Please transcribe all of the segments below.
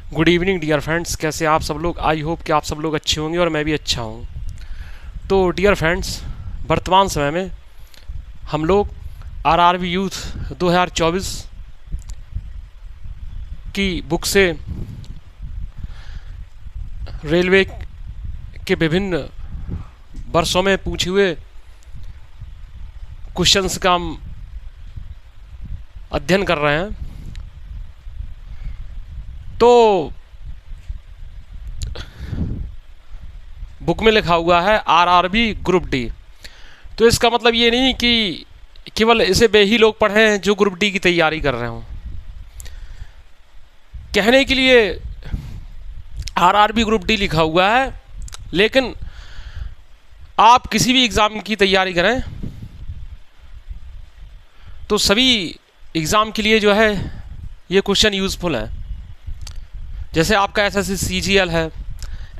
Good evening dear friends, कैसे आप सब लोग। आई होप कि आप सब लोग अच्छे होंगे और मैं भी अच्छा हूँ। तो डियर फ्रेंड्स, वर्तमान समय में हम लोग आरआरबी यूथ 2024 की बुक से रेलवे के विभिन्न वर्षों में पूछे हुए क्वेश्चंस का हम अध्ययन कर रहे हैं। तो बुक में लिखा हुआ है आरआरबी ग्रुप डी। तो इसका मतलब ये नहीं कि केवल इसे वे ही लोग पढ़ें जो ग्रुप डी की तैयारी कर रहे हों। कहने के लिए आरआरबी ग्रुप डी लिखा हुआ है, लेकिन आप किसी भी एग्ज़ाम की तैयारी करें तो सभी एग्ज़ाम के लिए जो है ये क्वेश्चन यूज़फुल है। जैसे आपका एसएससी सीजीएल है,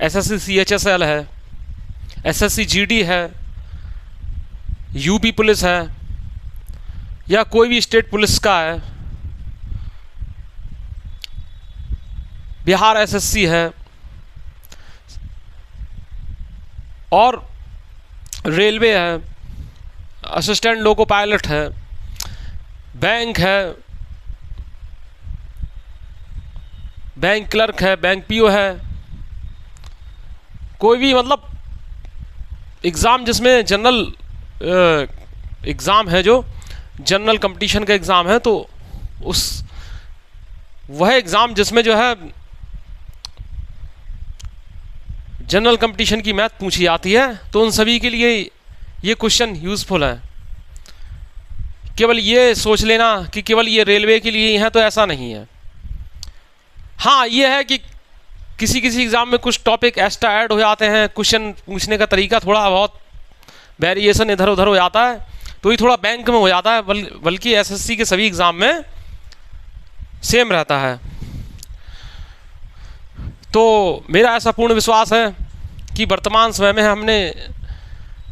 एसएससी सीएचएसएल है, एसएससी जीडी है, यूपी पुलिस है, या कोई भी स्टेट पुलिस का है, बिहार एसएससी है, और रेलवे है, असिस्टेंट लोको पायलट है, बैंक है, बैंक क्लर्क है, बैंक पीओ है, कोई भी मतलब एग्ज़ाम जिसमें जनरल एग्ज़ाम है, जो जनरल कंपटीशन का एग्ज़ाम है, तो उस वह एग्ज़ाम जिसमें जो है जनरल कंपटीशन की मैथ पूछी जाती है, तो उन सभी के लिए ये क्वेश्चन यूज़फुल है। केवल ये सोच लेना कि केवल ये रेलवे के लिए ही है, तो ऐसा नहीं है। हाँ, ये है कि किसी किसी एग्ज़ाम में कुछ टॉपिक एक्स्ट्रा ऐड हो जाते हैं, क्वेश्चन पूछने का तरीका थोड़ा बहुत वेरिएशन इधर उधर हो जाता है, तो ये थोड़ा बैंक में हो जाता है, बल्कि एसएससी के सभी एग्ज़ाम में सेम रहता है। तो मेरा ऐसा पूर्ण विश्वास है कि वर्तमान समय में हमने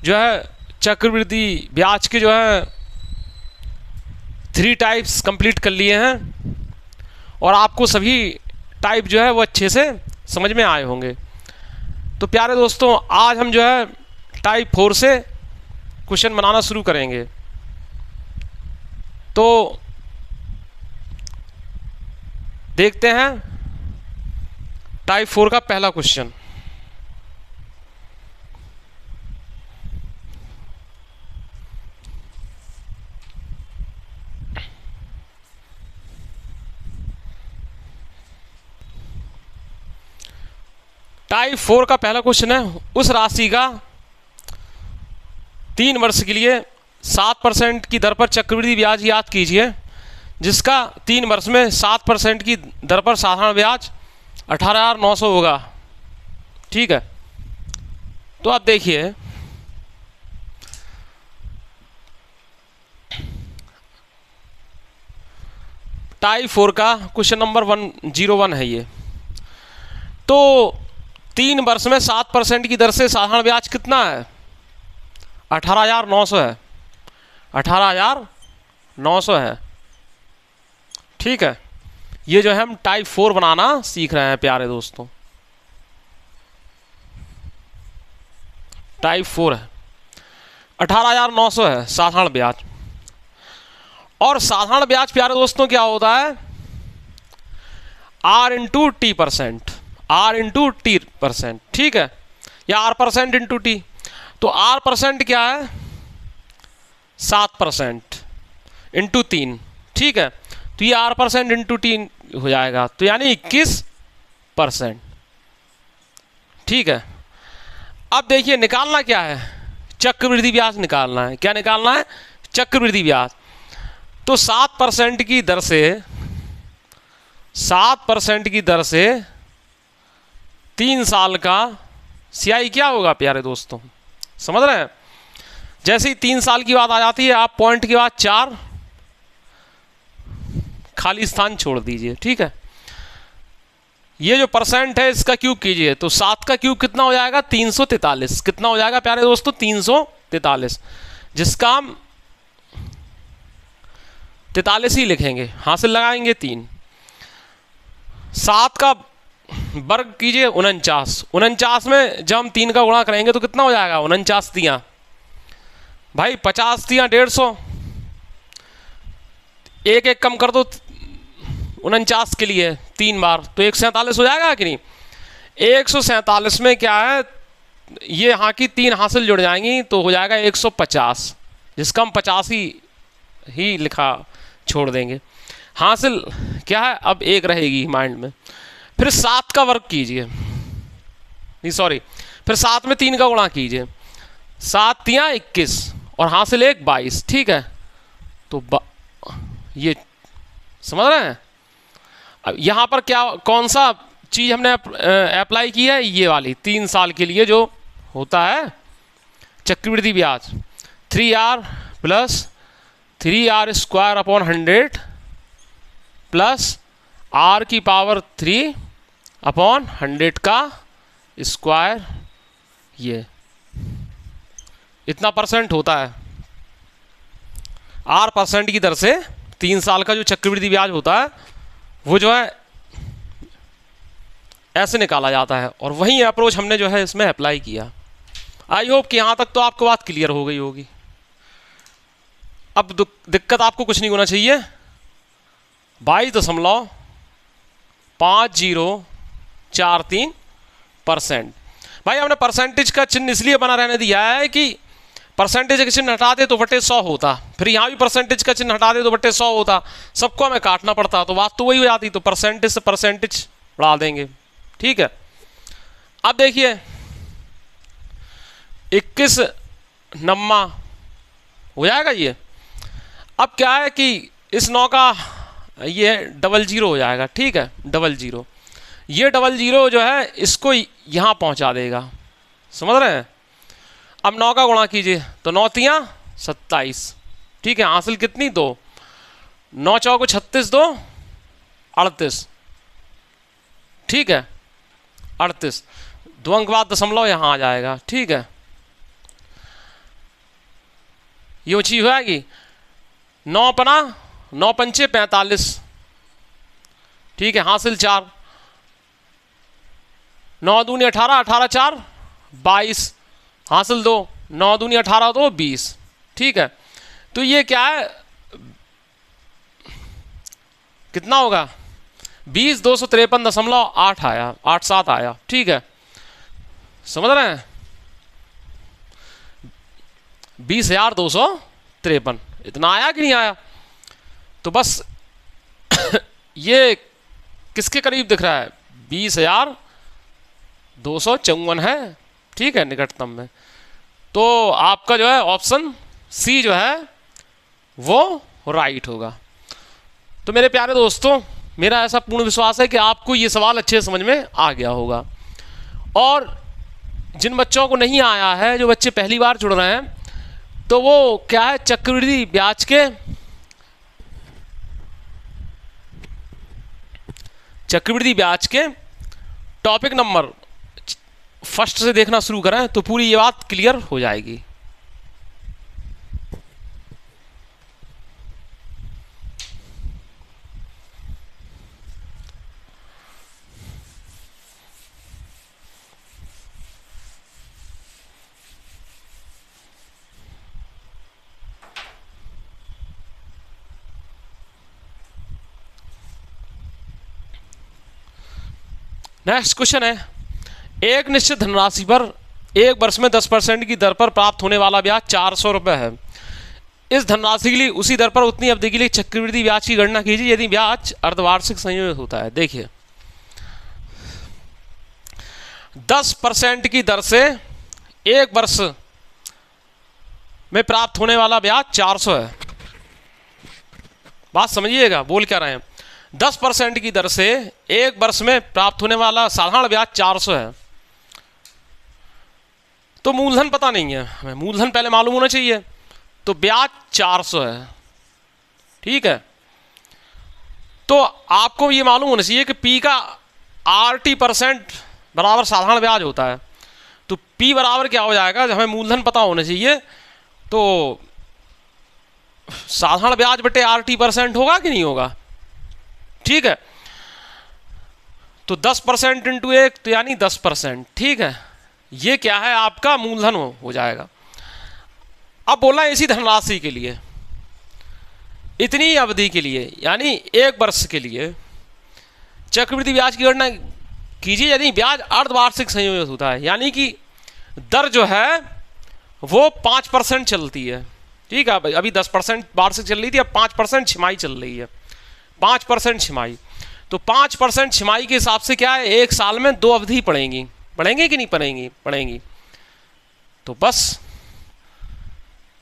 जो है चक्रवृद्धि ब्याज के जो है 3 टाइप्स कंप्लीट कर लिए हैं, और आपको सभी टाइप जो है वो अच्छे से समझ में आए होंगे। तो प्यारे दोस्तों, आज हम जो है टाइप 4 से क्वेश्चन बनाना शुरू करेंगे। तो देखते हैं टाइप 4 का पहला क्वेश्चन। टाइप 4 का पहला क्वेश्चन है, उस राशि का 3 वर्ष के लिए 7% की दर पर चक्रवृद्धि ब्याज याद कीजिए, जिसका 3 वर्ष में 7% की दर पर साधारण ब्याज 18,900 होगा। ठीक है, तो आप देखिए टाइप 4 का क्वेश्चन नंबर 101 है ये। तो 3 वर्ष में 7% की दर से साधारण ब्याज कितना है? 18,900 है। 18,900 है। ठीक है, ये जो है हम टाइप 4 बनाना सीख रहे हैं प्यारे दोस्तों। टाइप 4 है, 18,900 है साधारण ब्याज। और साधारण ब्याज प्यारे दोस्तों क्या होता है? R into T percent, R into T percent. ठीक है, या R परसेंट इंटू टी। तो R परसेंट क्या है? 7% इंटू 3। ठीक है, तो ये R परसेंट इंटू टी हो जाएगा, तो यानी 21%। ठीक है, अब देखिए निकालना क्या है? चक्रवृद्धि ब्याज निकालना है। क्या निकालना है? चक्रवृद्धि ब्याज। तो 7% की दर से 7% की दर से 3 साल का CI क्या होगा प्यारे दोस्तों? समझ रहे हैं? जैसे ही 3 साल की बात आ जाती है, आप पॉइंट के बाद 4 खाली स्थान छोड़ दीजिए। ठीक है, ये जो परसेंट है इसका क्यूब कीजिए, तो 7 का क्यूब कितना हो जाएगा? 343। कितना हो जाएगा प्यारे दोस्तों? 343, जिसका हम 43 ही लिखेंगे, हासिल लगाएंगे 3। 7 का वर्ग कीजिए 49। 49 में जब हम 3 का गुणा करेंगे तो कितना हो जाएगा? 49 तियाँ भाई 50 तियाँ 150, एक एक कम कर दो 49 के लिए 3 बार, तो 147 हो जाएगा कि नहीं? 147 में क्या है, ये यहाँ की 3 हासिल जुड़ जाएंगी तो हो जाएगा 150, जिसका हम 50 ही लिखा छोड़ देंगे। हासिल क्या है, अब एक रहेगी माइंड में। फिर 7 का वर्ग कीजिए, नहीं सॉरी, फिर 7 में 3 का गुणा कीजिए, 7 तियाँ 21 और हासिल 1 22, ठीक है? तो ये समझ रहे हैं? अब यहाँ पर क्या, कौन सा चीज़ हमने अप्लाई की है? ये वाली 3 साल के लिए जो होता है चक्रवृद्धि ब्याज, 3R plus 3R square upon 100 plus R की पावर 3 अपॉन 100 का स्क्वायर, ये इतना परसेंट होता है। R% की दर से 3 साल का जो चक्रवृद्धि ब्याज होता है वो जो है ऐसे निकाला जाता है, और वही अप्रोच हमने जो है इसमें अप्लाई किया। आई होप कि यहाँ तक तो आपको बात क्लियर हो गई होगी। अब दिक्कत आपको कुछ नहीं होना चाहिए। 22.5043%। भाई हमने परसेंटेज का चिन्ह इसलिए बना रहने दिया है कि परसेंटेज का चिन्ह हटा दे तो बटे 100 होता, फिर यहाँ भी परसेंटेज का चिन्ह हटा दे तो बटे 100 होता, सबको हमें काटना पड़ता, तो बात तो वही हो जाती। तो परसेंटेज से परसेंटेज बढ़ा देंगे, ठीक है? अब देखिए 21 नम्मा हो जाएगा ये। अब क्या है कि इस 9 का ये 00 हो जाएगा, ठीक है? 00, ये 00 जो है इसको यहाँ पहुँचा देगा, समझ रहे हैं? अब 9 का गुणा कीजिए तो 9 तियाँ 27, ठीक है? हासिल कितनी? 2, 9 चौको 36, 2 38, ठीक है? 38, 2 अंक बाद दशमलव यहाँ आ जाएगा, ठीक है? ये चीज हो जाएगी 9 पना 9 पंचे 45, ठीक है? हासिल 4, 9 दूनी 18, 18 4 22, हासिल 2, 9 दूनी 18 2 20, ठीक है? तो ये क्या है, कितना होगा? 20,253.8 आया, 87 आया, ठीक है? समझ रहे हैं? 20,253 इतना आया कि नहीं आया? तो बस ये किसके करीब दिख रहा है? 20,254 है, ठीक है? निकटतम में। तो आपका जो है ऑप्शन सी जो है वो राइट होगा। तो मेरे प्यारे दोस्तों, मेरा ऐसा पूर्ण विश्वास है कि आपको ये सवाल अच्छे समझ में आ गया होगा। और जिन बच्चों को नहीं आया है, जो बच्चे पहली बार जुड़ रहे हैं, तो वो क्या है, चक्रवृद्धि ब्याज के टॉपिक नंबर फर्स्ट से देखना शुरू करें तो पूरी ये बात क्लियर हो जाएगी। नेक्स्ट क्वेश्चन है, एक निश्चित धनराशि पर एक वर्ष में 10% की दर पर प्राप्त होने वाला ब्याज 400 रुपये है। इस धनराशि के लिए उसी दर पर उतनी अवधि के लिए चक्रवृद्धि ब्याज की गणना कीजिए यदि ब्याज अर्धवार्षिक संयोजित होता है। देखिए 10% की दर से एक वर्ष में प्राप्त होने वाला ब्याज 400 है। बात समझिएगा, बोल क्या रहे हैं? 10% की दर से एक वर्ष में प्राप्त होने वाला साधारण ब्याज 400 है। तो मूलधन पता नहीं है हमें, मूलधन पहले मालूम होना चाहिए। तो ब्याज 400 है, ठीक है? तो आपको ये मालूम होना चाहिए कि P का RT% बराबर साधारण ब्याज होता है। तो P बराबर क्या हो जाएगा, जब हमें मूलधन पता होना चाहिए तो साधारण ब्याज बटे RT% होगा कि नहीं होगा, ठीक है? तो 10% इंटू 1 तो यानी 10%, ठीक है। ये क्या है, आपका मूलधन हो जाएगा। अब बोला इसी धनराशि के लिए, इतनी अवधि के लिए यानी 1 वर्ष के लिए चक्रवृद्धि ब्याज की गणना कीजिए यदि ब्याज अर्धवार्षिक संयोजित होता है, यानी कि दर जो है वो 5% चलती है, ठीक है। अभी 10% वार्षिक चल रही थी, अब 5% छिमाही चल रही है, 5% छिमाही। तो 5% छिमाही के हिसाब से क्या है, 1 साल में 2 अवधि पड़ेंगी कि नहीं पड़ेंगी। तो बस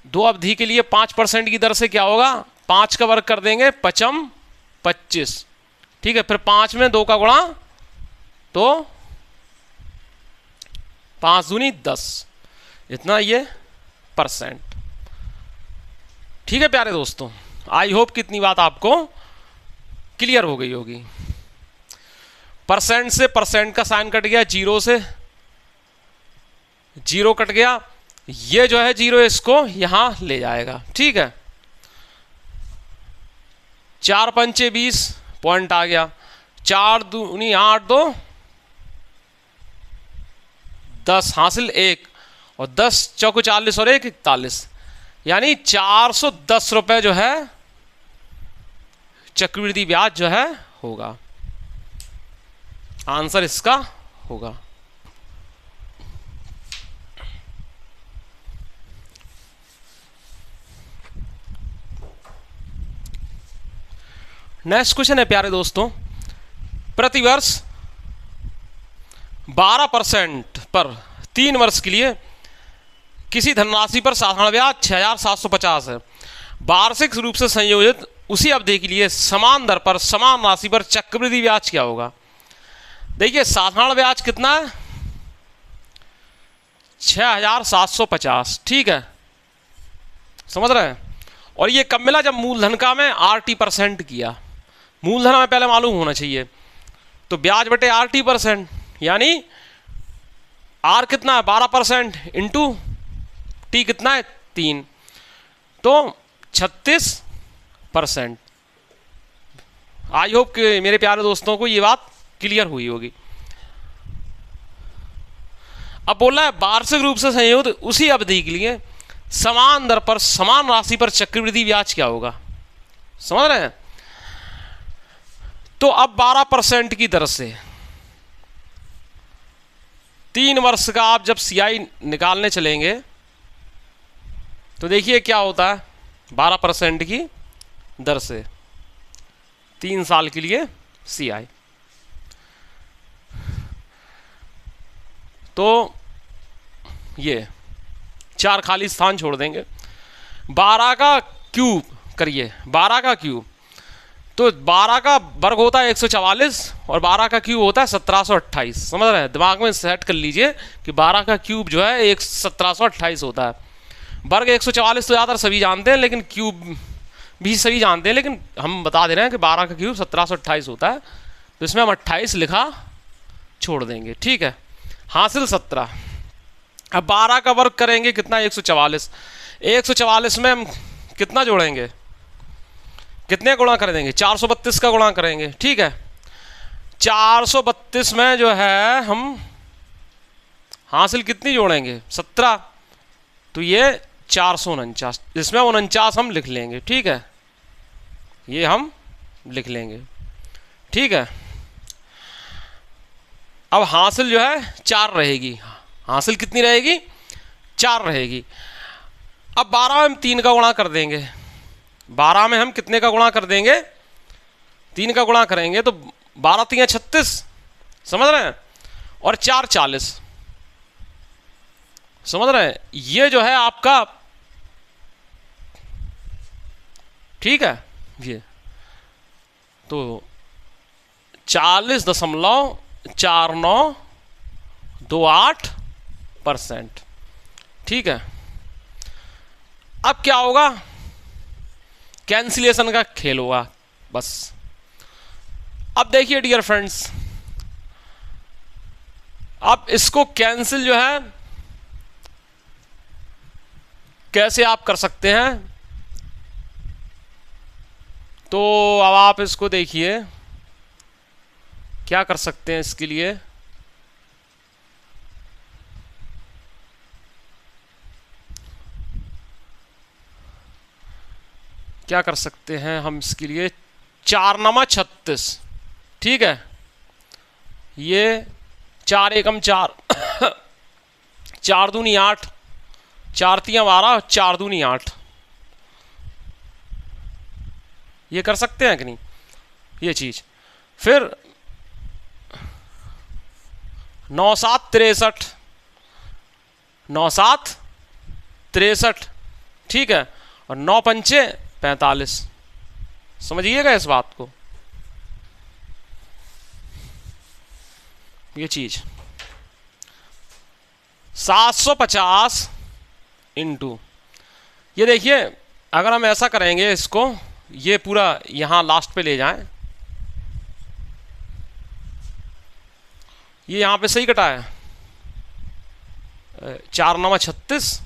2 अवधि के लिए 5% की दर से क्या होगा, 5 का वर्ग कर देंगे, 5 25, ठीक है। फिर 5 में 2 का गुणा तो 5 दूनी 10, इतना ये %। ठीक है प्यारे दोस्तों, आई होप कि इतनी बात आपको क्लियर हो गई होगी। % से % का साइन कट गया, 0 से 0 कट गया, ये जो है 0 इसको यहां ले जाएगा, ठीक है। 4 पंचे 20 पॉइंट आ गया, 4 दूनी 8 2 10 हासिल 1 और 10 चौको 40 और 1 41, यानी 410 रुपए जो है चक्रवृद्धि ब्याज जो है होगा। आंसर इसका होगा। नेक्स्ट क्वेश्चन है प्यारे दोस्तों, प्रतिवर्ष 12% पर 3 वर्ष के लिए किसी धनराशि पर साधारण ब्याज 6750 है। वार्षिक रूप से संयोजित उसी अवधि के लिए समान दर पर समान राशि पर चक्रवृद्धि ब्याज क्या होगा। देखिए साधारण ब्याज कितना है, 6750, ठीक है, समझ रहे हैं। और ये कब मिला, जब मूलधन का मैं RT% किया। मूलधन हमें पहले मालूम होना चाहिए, तो ब्याज बटे RT%, यानी R कितना है 12% इंटू T कितना है 3, तो 36%। आई होप कि मेरे प्यारे दोस्तों को ये बात क्लियर हुई होगी। अब बोला है वार्षिक रूप से संयोजित उसी अवधि के लिए समान दर पर समान राशि पर चक्रवृद्धि ब्याज क्या होगा, समझ रहे हैं। तो अब 12% की दर से 3 वर्ष का आप जब CI निकालने चलेंगे तो देखिए क्या होता है, 12% की दर से 3 साल के लिए CI, तो ये 4 खाली स्थान छोड़ देंगे। 12 का क्यूब करिए, 12 का क्यूब, तो 12 का वर्ग होता है 144 और 12 का क्यूब होता है 1728। समझ रहे हैं, दिमाग में सेट कर लीजिए कि 12 का क्यूब जो है 1728 होता है। वर्ग 144 तो ज़्यादातर सभी जानते हैं, लेकिन क्यूब भी सभी जानते हैं, लेकिन हम बता दे रहे हैं कि 12 का क्यूब 1728 होता है, तो इसमें हम 28 लिखा छोड़ देंगे, ठीक है। हासिल 17। अब 12 का वर्ग करेंगे कितना, 144। 144 में हम कितना जोड़ेंगे, कितने गुणा कर देंगे, 432 का गुणा करेंगे, ठीक है। 432 में जो है हम हासिल कितनी जोड़ेंगे, 17, तो ये 449, इसमें 49 हम लिख लेंगे, ठीक है, ये हम लिख लेंगे, ठीक है। अब हासिल जो है 4 रहेगी, हासिल कितनी रहेगी, 4 रहेगी। अब 12 में हम 3 का गुणा कर देंगे, 12 में हम कितने का गुणा कर देंगे, 3 का गुणा करेंगे, तो 12 3 36, समझ रहे हैं, और 4 40, समझ रहे हैं। ये जो है आपका, ठीक है, ये तो 40.4928%, ठीक है। अब क्या होगा, कैंसिलेशन का खेल होगा बस। अब देखिए डियर फ्रेंड्स, अब इसको कैंसिल जो है कैसे आप कर सकते हैं, तो अब आप इसको देखिए, क्या कर सकते हैं इसके लिए? क्या कर सकते हैं हम इसके लिए? 4 नमा 36, ठीक है। ये 4 एकम 4 4 दूनी 8, 4 तियां 12, 4 दूनी 8। ये कर सकते हैं कि नहीं ये चीज? फिर 9 7 63, 9 7 63, ठीक है। और 9 पंचे 45। समझिएगा इस बात को, ये चीज 750 इंटू, ये देखिए अगर हम ऐसा करेंगे इसको, ये पूरा यहां लास्ट पे ले जाएं, ये यहां पे सही कटा है। 4 नमा 36,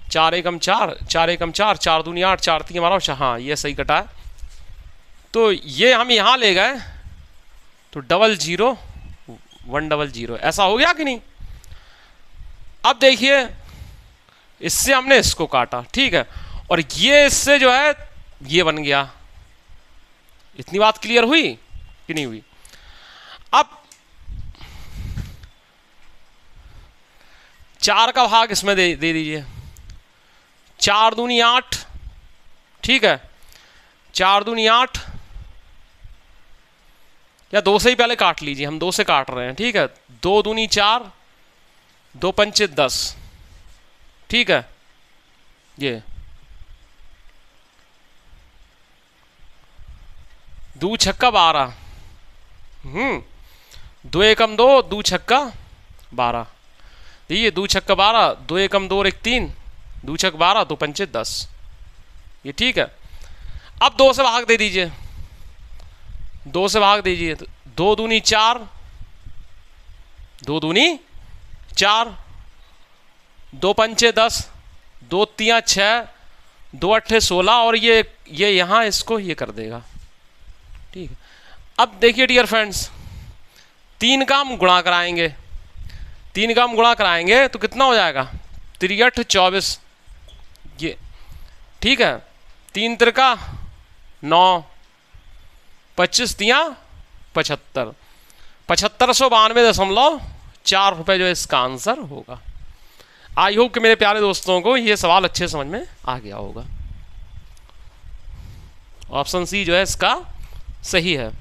4 एकम 4, 4 एकम 4, 4 दूनी 8, 4 तीन 12। हाँ ये सही कटा है। तो ये हम यहां ले गए तो 00 100, ऐसा हो गया कि नहीं? अब देखिए इससे हमने इसको काटा, ठीक है, और ये इससे जो है ये बन गया। इतनी बात क्लियर हुई कि नहीं हुई? अब 4 का भाग इसमें दे दीजिए। 4 दूनी 8, ठीक है, 4 दूनी 8, या 2 से ही पहले काट लीजिए, हम 2 से काट रहे हैं, ठीक है। 2 दूनी 4, 2 पंचे 10, ठीक है। ये 2 छक्का 12, 2 एकम 2, 2 छक्का 12, ये 2 छक्का 12, 2 एकम 2 और 1 3, 2 छक्का 12, 2 पंचे 10, ये ठीक है। अब 2 से भाग दे दीजिए, 2 से भाग दीजिए तो 2 दूनी 4, 2 दूनी 4, 2 पंचे 10, 2 तियां 6, 2 अट्ठे 16, और ये यहां इसको ये कर देगा, ठीक है। अब देखिए डियर फ्रेंड्स, 3 का हम गुणा कराएंगे, 3 का हम गुणा कराएंगे तो कितना हो जाएगा? 3 8 24, ये ठीक है। 3 त्रिका 9, 25 तियां 75, 7592.4 रुपये जो इसका आंसर होगा। आई होप कि मेरे प्यारे दोस्तों को ये सवाल अच्छे समझ में आ गया होगा। ऑप्शन सी जो है इसका सही है।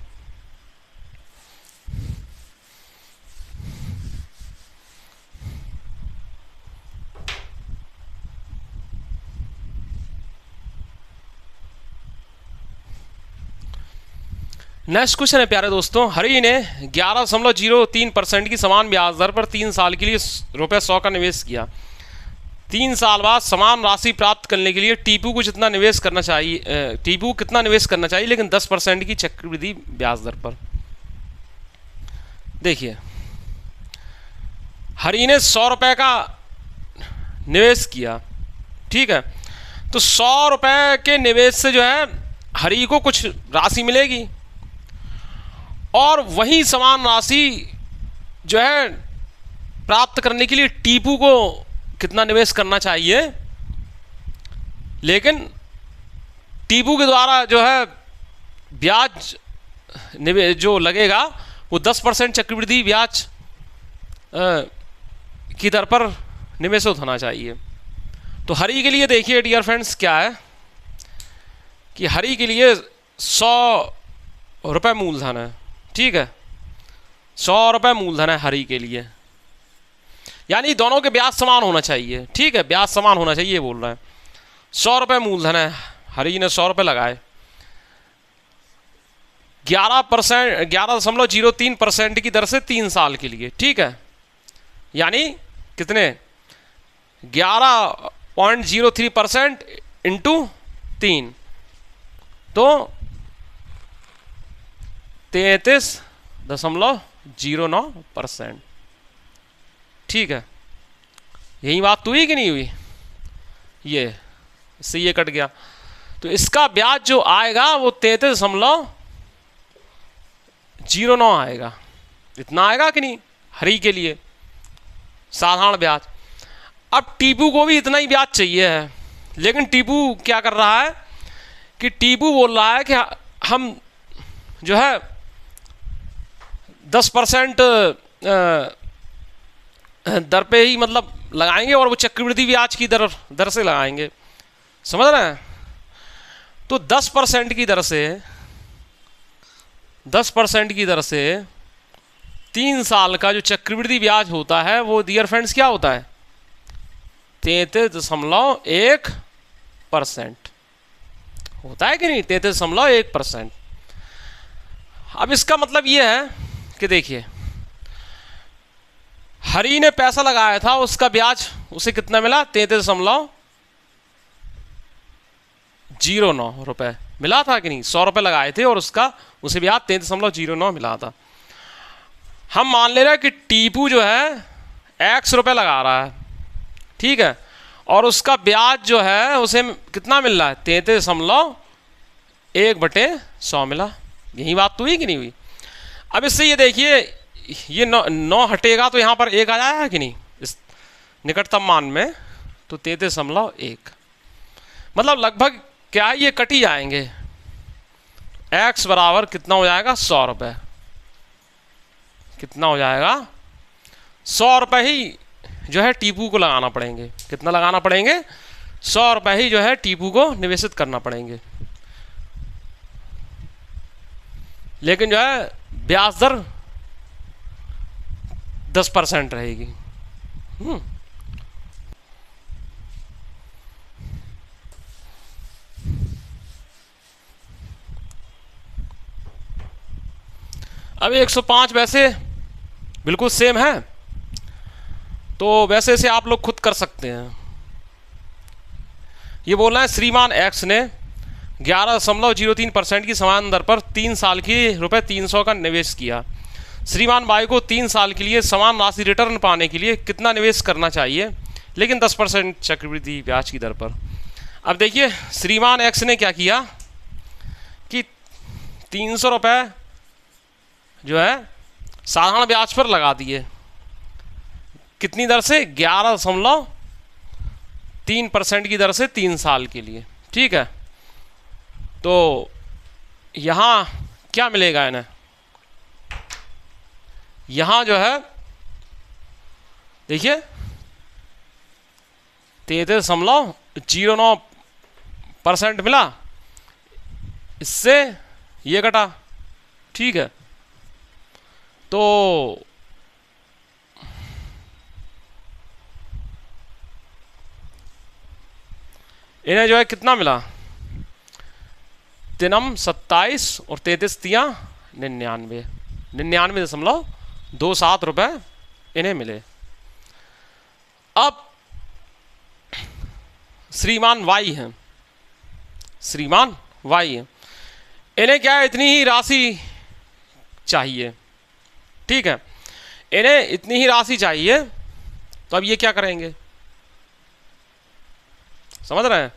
नेक्स्ट क्वेश्चन है प्यारे दोस्तों, हरी ने 11.03% की समान ब्याज दर पर 3 साल के लिए ₹100 का निवेश किया। 3 साल बाद समान राशि प्राप्त करने के लिए टीपू को कितना निवेश करना चाहिए लेकिन 10% की चक्रवृद्धि ब्याज दर पर। देखिए हरी ने 100 रुपए का निवेश किया, ठीक है, तो 100 रुपए के निवेश से जो है हरी को कुछ राशि मिलेगी, और वही समान राशि जो है प्राप्त करने के लिए टीपू को कितना निवेश करना चाहिए, लेकिन टीपू के द्वारा जो है ब्याज निवेश जो लगेगा वो 10% चक्रवृद्धि ब्याज की दर पर निवेशित होना चाहिए। तो हरी के लिए देखिए डियर फ्रेंड्स क्या है कि हरी के लिए 100 रुपये मूलधन है, ठीक है, 100 रुपये मूलधन है हरी के लिए, यानी दोनों के ब्याज समान होना चाहिए, ठीक है, ब्याज समान होना चाहिए ये बोल रहा है। 100 रुपये मूलधन है, हरी ने 100 रुपये लगाए, 11.03% की दर से 3 साल के लिए, ठीक है, यानी कितने 11.03% इंटू 3 तो 33.09%, ठीक है। यही बात तो हुई कि नहीं हुई? ये इससे ये कट गया, तो इसका ब्याज जो आएगा वो 33.09 आएगा, इतना आएगा कि नहीं, हरी के लिए साधारण ब्याज। अब टीपू को भी इतना ही ब्याज चाहिए है, लेकिन टीपू क्या कर रहा है कि टीपू बोल रहा है कि हम जो है 10% दर पे ही मतलब लगाएंगे, और वो चक्रवृद्धि ब्याज की दर से लगाएंगे, समझ रहे हैं। तो 10% की दर से 10% की दर से 3 साल का जो चक्रवृद्धि ब्याज होता है वो डियर फ्रेंड्स क्या होता है, 33.1% होता है कि नहीं, 33.1%। अब इसका मतलब ये है कि देखिए, हरी ने पैसा लगाया था, उसका ब्याज उसे कितना मिला, 33.09 रुपए मिला था कि नहीं। 100 रुपए लगाए थे और उसे ब्याज 33.09 मिला था। हम मान ले रहे हैं कि टीपू जो है x रुपए लगा रहा है, ठीक है, और उसका ब्याज जो है उसे कितना मिल रहा है, 33.1/100 मिला। यही बात तो हुई कि नहीं हुई। अब इससे ये देखिए, ये 9 हटेगा तो यहाँ पर 1 आ जाएगा कि नहीं इस निकटतम मान में, तो 33.1 मतलब लगभग क्या है, ये कट ही जाएंगे। x बराबर कितना हो जाएगा, 100 रुपये। कितना हो जाएगा, 100 रुपये ही जो है टीपू को लगाना पड़ेंगे। कितना लगाना पड़ेंगे, 100 रुपये ही जो है टीपू को निवेशित करना पड़ेंगे। लेकिन जो है ब्याज दर 10% रहेगी। अब 105 वैसे बिल्कुल सेम है, तो वैसे से आप लोग खुद कर सकते हैं। ये बोलना है श्रीमान एक्स ने 11.03% की समान दर पर 3 साल की ₹300 का निवेश किया। श्रीमान वाई को 3 साल के लिए समान राशि रिटर्न पाने के लिए कितना निवेश करना चाहिए, लेकिन 10% चक्रवृद्धि ब्याज की दर पर। अब देखिए, श्रीमान एक्स ने क्या किया कि 300 रुपये जो है साधारण ब्याज पर लगा दिए। कितनी दर से, 11.3% की दर से 3 साल के लिए, ठीक है। तो यहाँ क्या मिलेगा इन्हें, यहाँ जो है देखिए 33.09% मिला, इससे ये कटा, ठीक है। तो इन्हें जो है कितना मिला, 3 27 और 33 99, 99.27 रुपये इन्हें मिले। अब श्रीमान वाई हैं, श्रीमान वाई हैं, इन्हें क्या है, इतनी ही राशि चाहिए, ठीक है, इन्हें इतनी ही राशि चाहिए। तो अब ये क्या करेंगे, समझ रहे हैं,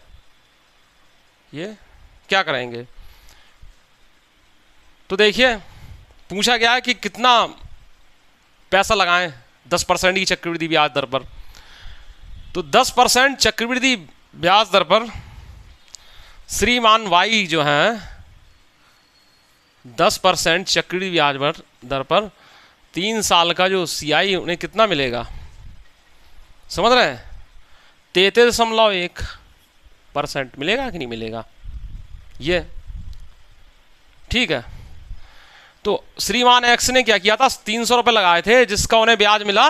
ये क्या करेंगे। तो देखिए, पूछा गया है कि कितना पैसा लगाएं 10% की चक्रवृद्धि ब्याज दर पर। तो 10% चक्रवृद्धि ब्याज दर पर श्रीमान वाई जो है 10% चक्रवृद्धि ब्याज दर पर 3 साल का जो CI उन्हें कितना मिलेगा, समझ रहे हैं, 33.1% मिलेगा कि नहीं मिलेगा, ये ठीक है। तो श्रीमान एक्स ने क्या किया था, 300 रुपये लगाए थे, जिसका उन्हें ब्याज मिला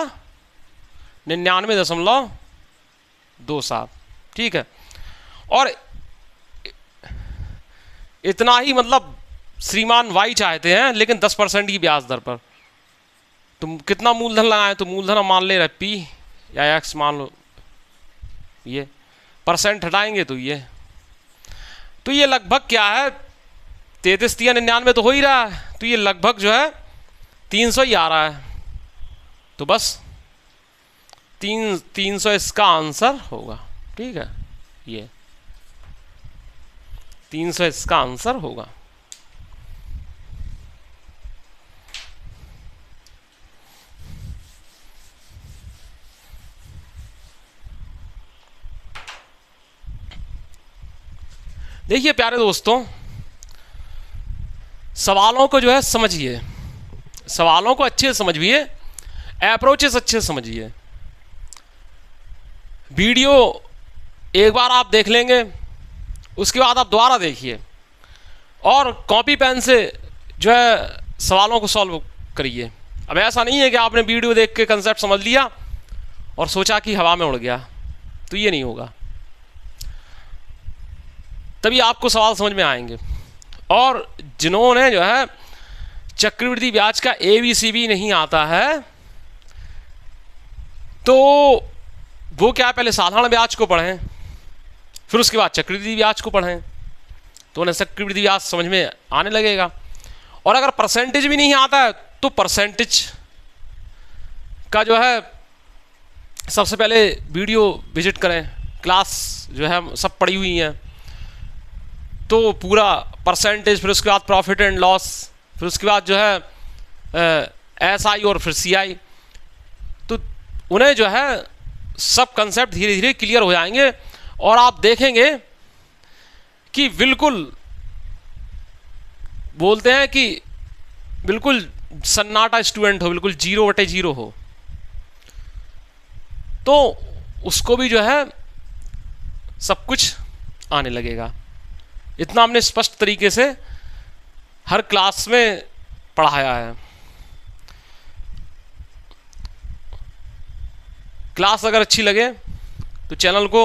99.27, ठीक है। और इतना ही मतलब श्रीमान वाई चाहते हैं, लेकिन 10% की ब्याज दर पर। तुम कितना मूलधन लगाए, तो मूलधन हम मान ले रहे P या X मान लो, ये परसेंट हटाएंगे तो ये लगभग क्या है, 33 या 99 तो हो ही रहा है, तो ये लगभग जो है 300 ही आ रहा है। तो बस 300 इसका आंसर होगा, ठीक है, ये 300 इसका आंसर होगा। देखिए प्यारे दोस्तों, सवालों को जो है समझिए, सवालों को अच्छे से समझिए, अप्रोचेस अच्छे से समझिए। वीडियो एक बार आप देख लेंगे, उसके बाद आप दोबारा देखिए और कॉपी पेन से जो है सवालों को सॉल्व करिए। अब ऐसा नहीं है कि आपने वीडियो देख के कंसेप्ट समझ लिया और सोचा कि हवा में उड़ गया, तो ये नहीं होगा। तभी आपको सवाल समझ में आएंगे। और जिन्होंने जो है चक्रवृद्धि ब्याज का ABCD नहीं आता है, तो वो क्या पहले साधारण ब्याज को पढ़ें, फिर उसके बाद चक्रवृद्धि ब्याज को पढ़ें, तो उन्हें चक्रवृद्धि ब्याज समझ में आने लगेगा। और अगर परसेंटेज भी नहीं आता है तो परसेंटेज का जो है सबसे पहले वीडियो विजिट करें, क्लास जो है सब पड़ी हुई हैं, तो पूरा परसेंटेज, फिर उसके बाद प्रॉफिट एंड लॉस, फिर उसके बाद जो है SI और फिर CI, तो उन्हें जो है सब कंसेप्ट धीरे धीरे क्लियर हो जाएंगे और आप देखेंगे कि बिल्कुल बोलते हैं कि बिल्कुल सन्नाटा स्टूडेंट हो, बिल्कुल 0/0 हो, तो उसको भी जो है सब कुछ आने लगेगा। इतना हमने स्पष्ट तरीके से हर क्लास में पढ़ाया है। क्लास अगर अच्छी लगे तो चैनल को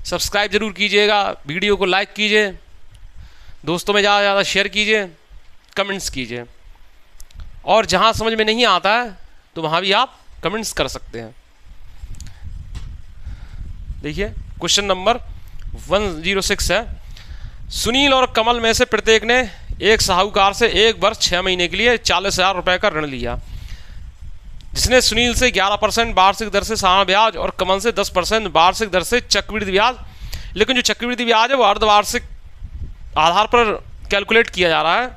सब्सक्राइब जरूर कीजिएगा, वीडियो को लाइक कीजिए, दोस्तों में ज़्यादा से ज़्यादा शेयर कीजिए, कमेंट्स कीजिए, और जहाँ समझ में नहीं आता है तो वहाँ भी आप कमेंट्स कर सकते हैं। देखिए क्वेश्चन नंबर 106 है, सुनील और कमल में से प्रत्येक ने एक साहूकार से 1 वर्ष 6 महीने के लिए 40,000 रुपये का ऋण लिया, जिसने सुनील से 11% वार्षिक दर से साधारण ब्याज और कमल से 10% वार्षिक दर से चक्रवृद्धि ब्याज, लेकिन जो चक्रवृद्धि ब्याज है वो अर्धवार्षिक आधार पर कैलकुलेट किया जा रहा है।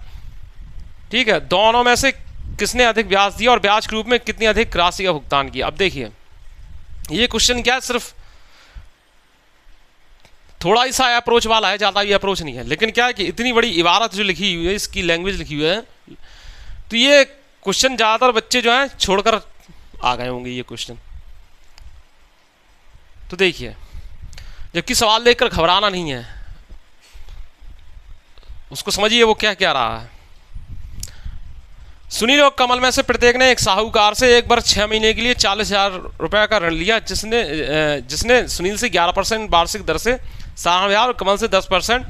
ठीक है, दोनों में से किसने अधिक ब्याज दिया और ब्याज के रूप में कितनी अधिक राशि का भुगतान किया। अब देखिए ये क्वेश्चन क्या है, सिर्फ थोड़ा ही सा अप्रोच वाला है, ज़्यादा भी अप्रोच नहीं है, लेकिन क्या है कि इतनी बड़ी इबारत जो लिखी हुई है, इसकी लैंग्वेज लिखी हुई है, तो ये क्वेश्चन ज़्यादातर बच्चे जो हैं छोड़कर आ गए होंगे ये क्वेश्चन। तो देखिए, जबकि सवाल देखकर घबराना नहीं है, उसको समझिए वो क्या क्या रहा है। सुनील और कमल में से प्रत्येक ने एक साहूकार से 1 वर्ष 6 महीने के लिए 40,000 रुपये का ऋण लिया, जिसने सुनील से 11% वार्षिक दर से साधारण ब्याज और कमल से 10%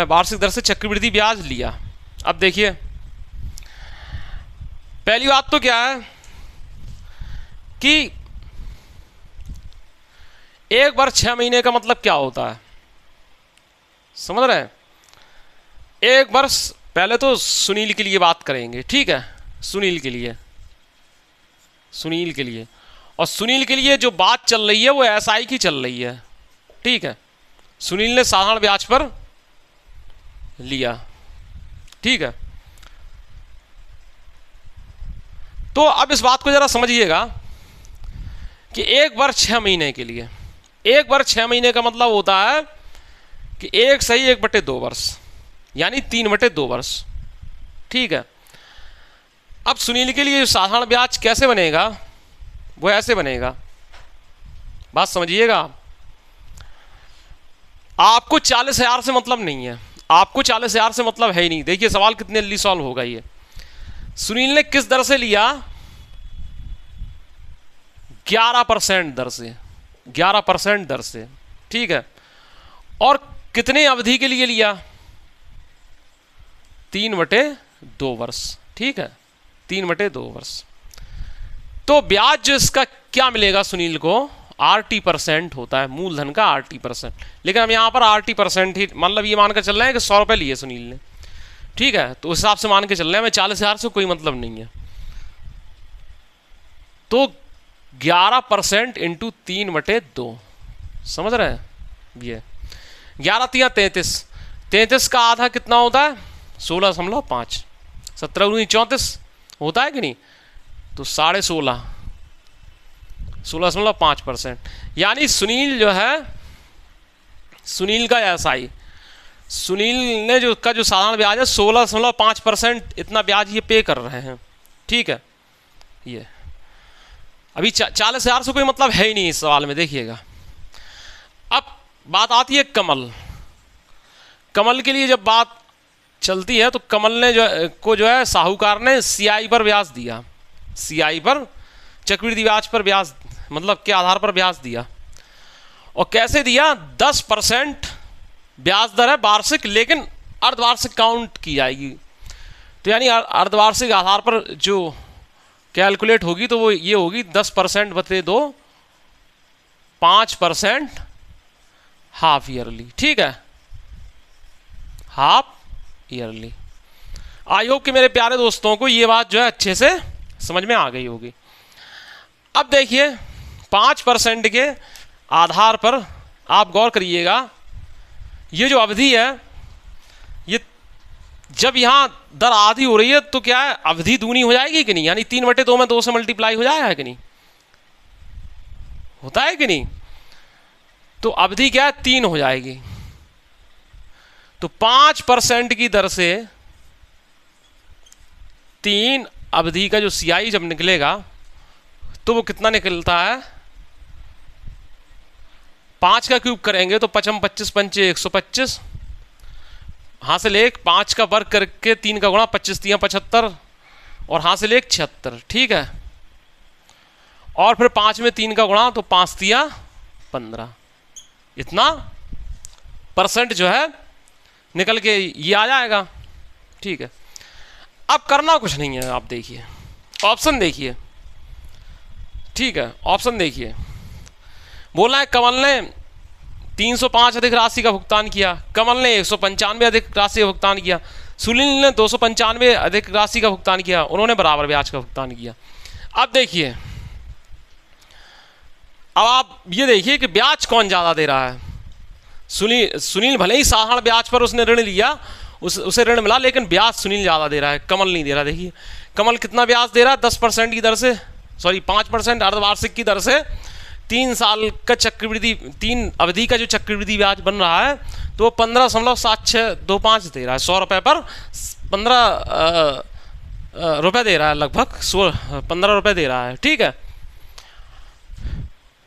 वार्षिक दर से चक्रवृद्धि ब्याज लिया। अब देखिए पहली बात तो क्या है कि 1 वर्ष 6 महीने का मतलब क्या होता है, समझ रहे हैं। 1 वर्ष पहले तो सुनील के लिए बात करेंगे, ठीक है, सुनील के लिए, और सुनील के लिए जो बात चल रही है वो SI की चल रही है। ठीक है, सुनील ने साधारण ब्याज पर लिया। ठीक है, तो अब इस बात को जरा समझिएगा कि 1 वर्ष 6 महीने के लिए, 1 वर्ष 6 महीने का मतलब होता है कि 1 सही 1/2 वर्ष, यानी 3/2 वर्ष। ठीक है, अब सुनील के लिए साधारण ब्याज कैसे बनेगा, वो ऐसे बनेगा, बात समझिएगा। आपको 40,000 से मतलब नहीं है, आपको 40,000 से मतलब है ही नहीं। देखिए सवाल कितने जल्दी सॉल्व होगा ये। सुनील ने किस दर से लिया, 11% दर से, 11% दर से। ठीक है, और कितने अवधि के लिए लिया, 3/2 वर्ष। ठीक है, 3/2 वर्ष। तो ब्याज जो इसका क्या मिलेगा सुनील को, RT% होता है, मूलधन का RT%, लेकिन हम यहाँ पर RT% ही मतलब ये मानकर चल रहे हैं कि 100 रुपये लिए सुनील ने। ठीक है, तो उस हिसाब से मान के चल रहे हैं, हमें 40,000 से कोई मतलब नहीं है। तो 11% इंटू 3/2, समझ रहे हैं। ये 11 × 33, 33 का आधा कितना होता है, 16.5, 17 × 34 होता है कि नहीं, तो 16.5, 16.5%। यानी सुनील जो है, सुनील का SI सुनील ने जो साधारण ब्याज है 16.5% इतना ब्याज ये पे कर रहे हैं, ठीक है। ये अभी 40,000 से कोई मतलब है ही नहीं इस सवाल में, देखिएगा। अब बात आती है कमल। कमल के लिए जब बात चलती है तो कमल ने जो है साहूकार ने CI पर ब्याज दिया, CI पर चक्रवृद्धि ब्याज पर ब्याज मतलब के आधार पर ब्याज दिया। और कैसे दिया? 10% ब्याज दर है वार्षिक, लेकिन अर्धवार्षिक काउंट की जाएगी। तो यानी अर्धवार्षिक आधार पर जो कैलकुलेट होगी तो वो ये होगी 10% बटे 2, 5% हाफ ईयरली, ठीक है, हाफ ईयरली। आई होप कि मेरे प्यारे दोस्तों को ये बात जो है अच्छे से समझ में आ गई होगी। अब देखिए 5% के आधार पर आप गौर करिएगा, ये जो अवधि है, ये जब यहाँ दर आधी हो रही है तो क्या है, अवधि दूनी हो जाएगी कि नहीं? यानी 3/2 में 2 से मल्टीप्लाई हो जाएगा कि नहीं? होता है कि नहीं? तो अवधि क्या है, 3 हो जाएगी। तो 5% की दर से 3 अवधि का जो CI जब निकलेगा तो वो कितना निकलता है? 5 का क्यूब करेंगे तो 5 25 पंचे 125, हासिल 1, 5 का वर्ग करके 3 का गुणा, 25 3 75 और हासिल 1 76, ठीक है। और फिर 5 में 3 का गुणा तो 5 3 15, इतना परसेंट जो है निकल के ये आ जाएगा, ठीक है। अब करना कुछ नहीं है, आप देखिए ऑप्शन देखिए, ठीक है। ऑप्शन देखिए, बोला है कमल ने 305 अधिक राशि का भुगतान किया, कमल ने 195 अधिक राशि का भुगतान किया, सुनील ने 295 अधिक राशि का भुगतान किया, उन्होंने बराबर ब्याज का भुगतान किया। अब देखिए, अब आप ये देखिए कि ब्याज कौन ज़्यादा दे रहा है। सुनील भले ही साधारण ब्याज पर उसने ऋण लिया, उसे ऋण मिला, लेकिन ब्याज सुनील ज़्यादा दे रहा है, कमल नहीं दे रहा। देखिए कमल कितना ब्याज दे रहा है, 10% की दर से, सॉरी 5% अर्धवार्षिक की दर से 3 साल का चक्रवृद्धि, 3 अवधि का जो चक्रवृद्धि ब्याज बन रहा है तो वो 15.7625 दे रहा है। 100 रुपये पर 15 रुपये दे रहा है, लगभग 15 रुपये दे रहा है, ठीक है,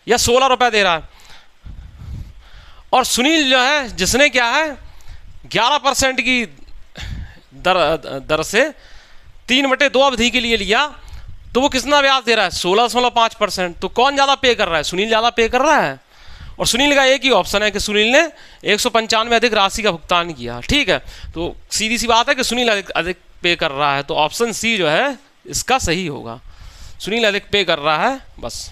या 16 रुपये दे रहा है। और सुनील जो है, जिसने क्या है 11% की दर से 3/2 अवधि के लिए लिया, तो वो कितना ब्याज दे रहा है? 16.5%। तो कौन ज़्यादा पे कर रहा है? सुनील ज़्यादा पे कर रहा है। और सुनील का एक ही ऑप्शन है कि सुनील ने 195 अधिक राशि का भुगतान किया, ठीक है। तो सीधी सी बात है कि सुनील अधिक पे कर रहा है, तो ऑप्शन सी जो है इसका सही होगा, सुनील अधिक पे कर रहा है, बस।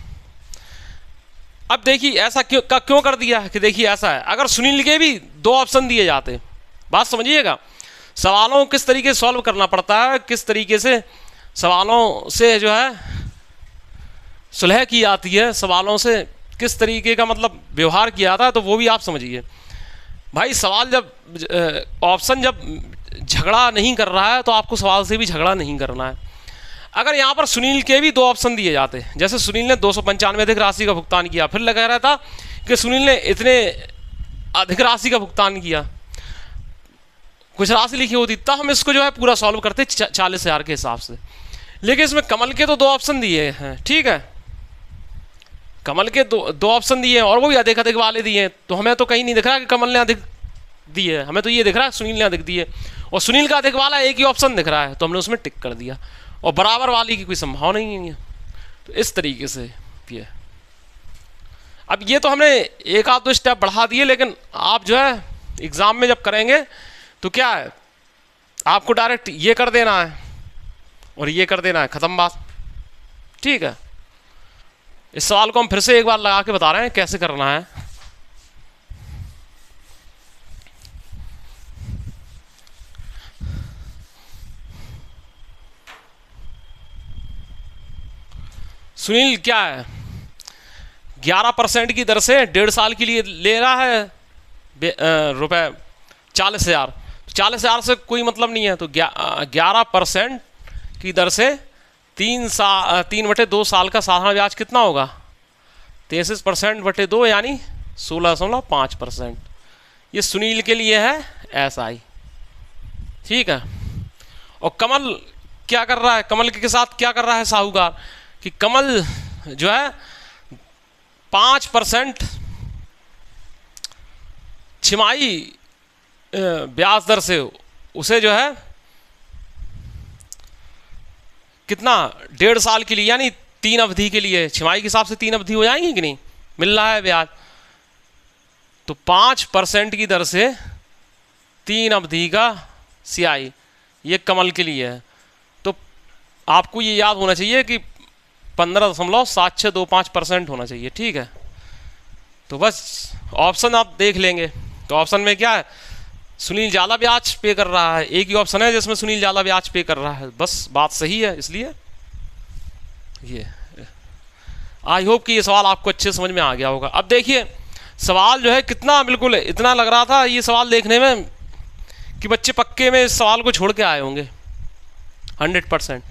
अब देखिए ऐसा क्यों कर दिया कि देखिए ऐसा है, अगर सुनील के भी 2 ऑप्शन दिए जाते, बात समझिएगा, सवालों को किस तरीके से सॉल्व करना पड़ता है, किस तरीके से सवालों से जो है सुलह की जाती है, सवालों से किस तरीके का मतलब व्यवहार किया जाता है, तो वो भी आप समझिए भाई। सवाल जब ऑप्शन जब झगड़ा नहीं कर रहा है तो आपको सवाल से भी झगड़ा नहीं करना है। अगर यहाँ पर सुनील के भी 2 ऑप्शन दिए जाते, जैसे सुनील ने 295 अधिक राशि का भुगतान किया, फिर लगा रहा था कि सुनील ने इतने अधिक राशि का भुगतान किया, कुछ राशि लिखी होती, तब हम इसको जो है पूरा सॉल्व करते 40,000 के हिसाब से। लेकिन इसमें कमल के तो 2 ऑप्शन दिए हैं, ठीक है, कमल के 2 ऑप्शन दिए हैं और वो भी अधिक अधिक वाले दिए हैं, तो हमें तो कहीं नहीं दिख रहा कि कमल ने अधिक दिए, हमें तो ये दिख रहा है सुनील ने अधिक दिए, और सुनील का अधिक वाला एक ही ऑप्शन दिख रहा है, तो हमने उसमें टिक कर दिया, और बराबर वाली की कोई संभावना ही नहीं है। तो इस तरीके से ये, अब ये तो हमने एक आध 2 स्टेप बढ़ा दिए, लेकिन आप जो है एग्ज़ाम में जब करेंगे तो क्या है, आपको डायरेक्ट ये कर देना है और ये कर देना है, ख़त्म बात, ठीक है। इस सवाल को हम फिर से एक बार लगा के बता रहे हैं कैसे करना है। सुनील क्या है 11% की दर से 1.5 साल के लिए ले रहा है रुपए 40,000, 40,000 से कोई मतलब नहीं है, तो 11% की दर से 3/2 साल का साधारण ब्याज कितना होगा? 33% बटे 2 यानी 16.5%। ये सुनील के लिए है SI, ठीक है। और कमल क्या कर रहा है, कमल के साथ क्या कर रहा है साहूकार, कि कमल जो है 5% छिमाही ब्याज दर से उसे जो है कितना 1.5 साल के लिए, यानी 3 अवधि के लिए, छिमाही के हिसाब से 3 अवधि हो जाएंगी कि नहीं, मिल रहा है ब्याज। तो 5% की दर से 3 अवधि का CI ये कमल के लिए है। तो आपको ये याद होना चाहिए कि 15.7625% होना चाहिए, ठीक है। तो बस ऑप्शन आप देख लेंगे, तो ऑप्शन में क्या है, सुनील ज़्यादा ब्याज पे कर रहा है, एक ही ऑप्शन है जिसमें सुनील ज़्यादा ब्याज पे कर रहा है, बस बात सही है। इसलिए ये आई होप कि ये सवाल आपको अच्छे समझ में आ गया होगा। अब देखिए सवाल जो है कितना, बिल्कुल इतना लग रहा था ये सवाल देखने में कि बच्चे पक्के में इस सवाल को छोड़ के आए होंगे, 100%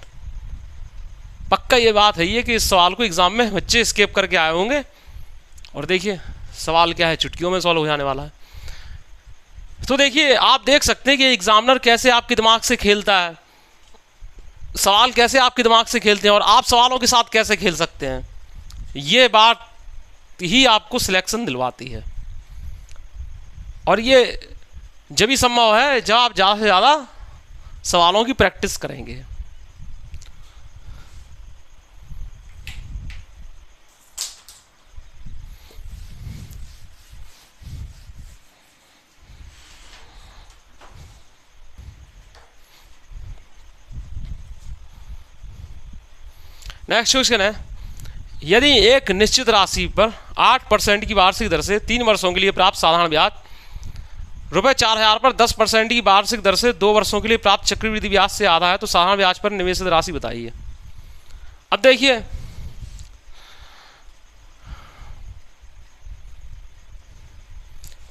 पक्का ये बात है ये कि इस सवाल को एग्जाम में बच्चे स्केप करके आए होंगे। और देखिए सवाल क्या है, चुटकियों में सॉल्व हो जाने वाला है। तो देखिए आप देख सकते हैं कि एग्जामिनर कैसे आपके दिमाग से खेलता है, सवाल कैसे आपके दिमाग से खेलते हैं और आप सवालों के साथ कैसे खेल सकते हैं। ये बात ही आपको सिलेक्शन दिलवाती है, और ये जब ही संभव है जब आप ज़्यादा से ज़्यादा सवालों की प्रैक्टिस करेंगे। नेक्स्ट क्वेश्चन है, यदि एक निश्चित राशि पर 8% की वार्षिक दर से 3 वर्षों के लिए प्राप्त साधारण ब्याज ₹4000 पर 10% की वार्षिक दर से 2 वर्षों के लिए प्राप्त चक्रवृद्धि ब्याज से आधा है, तो साधारण ब्याज पर निवेशित राशि बताइए। अब देखिए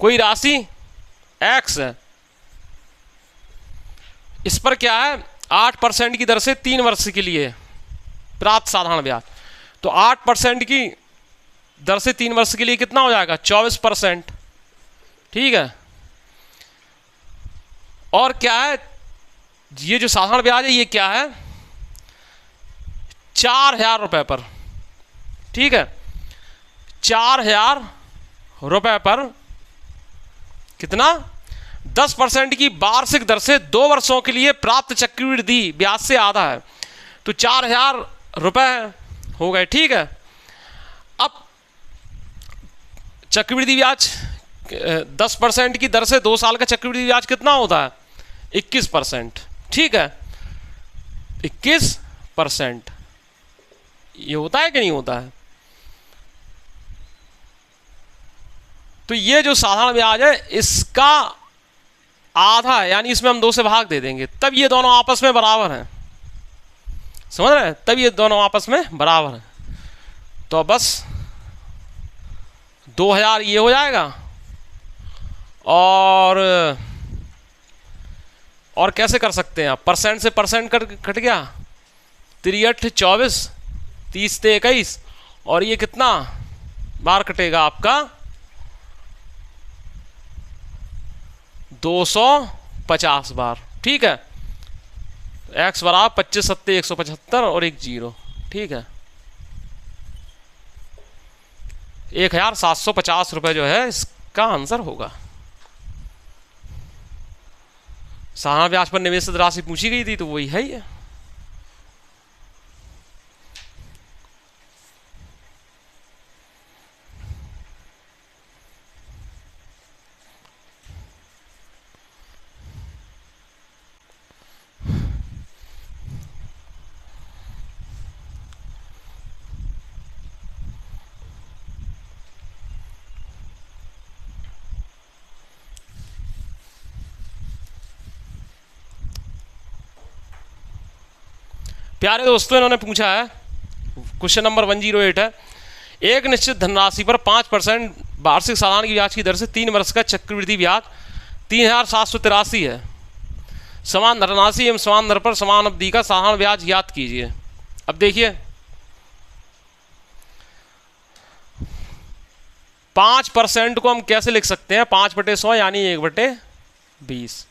कोई राशि X है, इस पर क्या है 8% की दर से 3 वर्ष के लिए प्राप्त साधारण ब्याज, तो 8% की दर से 3 वर्ष के लिए कितना हो जाएगा 24%, ठीक है। और क्या है ये जो साधारण ब्याज है ये क्या है 4000 रुपए पर, ठीक है। 4000 रुपए पर कितना 10% की वार्षिक दर से 2 वर्षों के लिए प्राप्त चक्रवृद्धि ब्याज से आधा है, तो 4000 रुपए हो गए, ठीक है। अब चक्रवृद्धि ब्याज 10% की दर से 2 साल का चक्रवृद्धि ब्याज कितना होता है 21%, ठीक है। 21% ये होता है कि नहीं होता है। तो ये जो साधारण ब्याज है इसका आधा है, यानी इसमें हम 2 से भाग दे देंगे, तब ये दोनों आपस में बराबर हैं, समझ रहे हैं, तब ये दोनों आपस में बराबर हैं। तो बस 2000 ये हो जाएगा, और कैसे कर सकते हैं आप, परसेंट से परसेंट कट गया, 3 24 30 से 21, और ये कितना बार कटेगा आपका 250 बार, ठीक है। x बराबर 25 सत्ते 175 और 1 0, ठीक है। 1750 रुपये जो है इसका आंसर होगा। साधारण ब्याज पर निवेशित राशि पूछी गई थी तो वही है ये। प्यारे दोस्तों इन्होंने पूछा है, क्वेश्चन नंबर 108 है, एक निश्चित धनराशि पर 5% वार्षिक साधारण ब्याज की दर से 3 वर्ष का चक्रवृद्धि ब्याज 3783 है। समान धनराशि एवं समान दर पर समान अवधि का साधारण ब्याज ज्ञात कीजिए। अब देखिए 5% को हम कैसे लिख सकते हैं, 5/100 यानी 1/10, 20।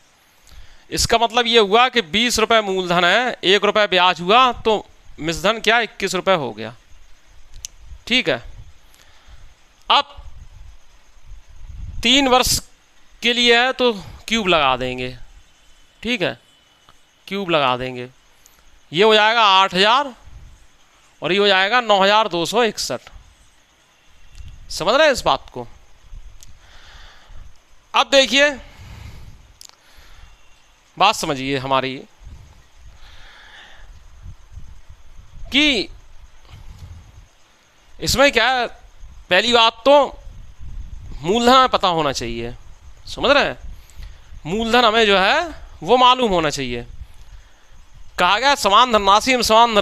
इसका मतलब ये हुआ कि 20 रुपये मूलधन है, 1 रुपये ब्याज हुआ, तो मिश्रधन क्या 21 रुपये हो गया। ठीक है, अब 3 वर्ष के लिए है तो क्यूब लगा देंगे। ठीक है, क्यूब लगा देंगे, ये हो जाएगा 8000 और ये हो जाएगा 9261। समझ रहे हैं इस बात को? अब देखिए, बात समझिए हमारी कि इसमें क्या है, पहली बात तो मूलधन हमें पता होना चाहिए। समझ रहे हैं? मूलधन हमें जो है वो मालूम होना चाहिए। कहा गया समान धनराशि एवं समान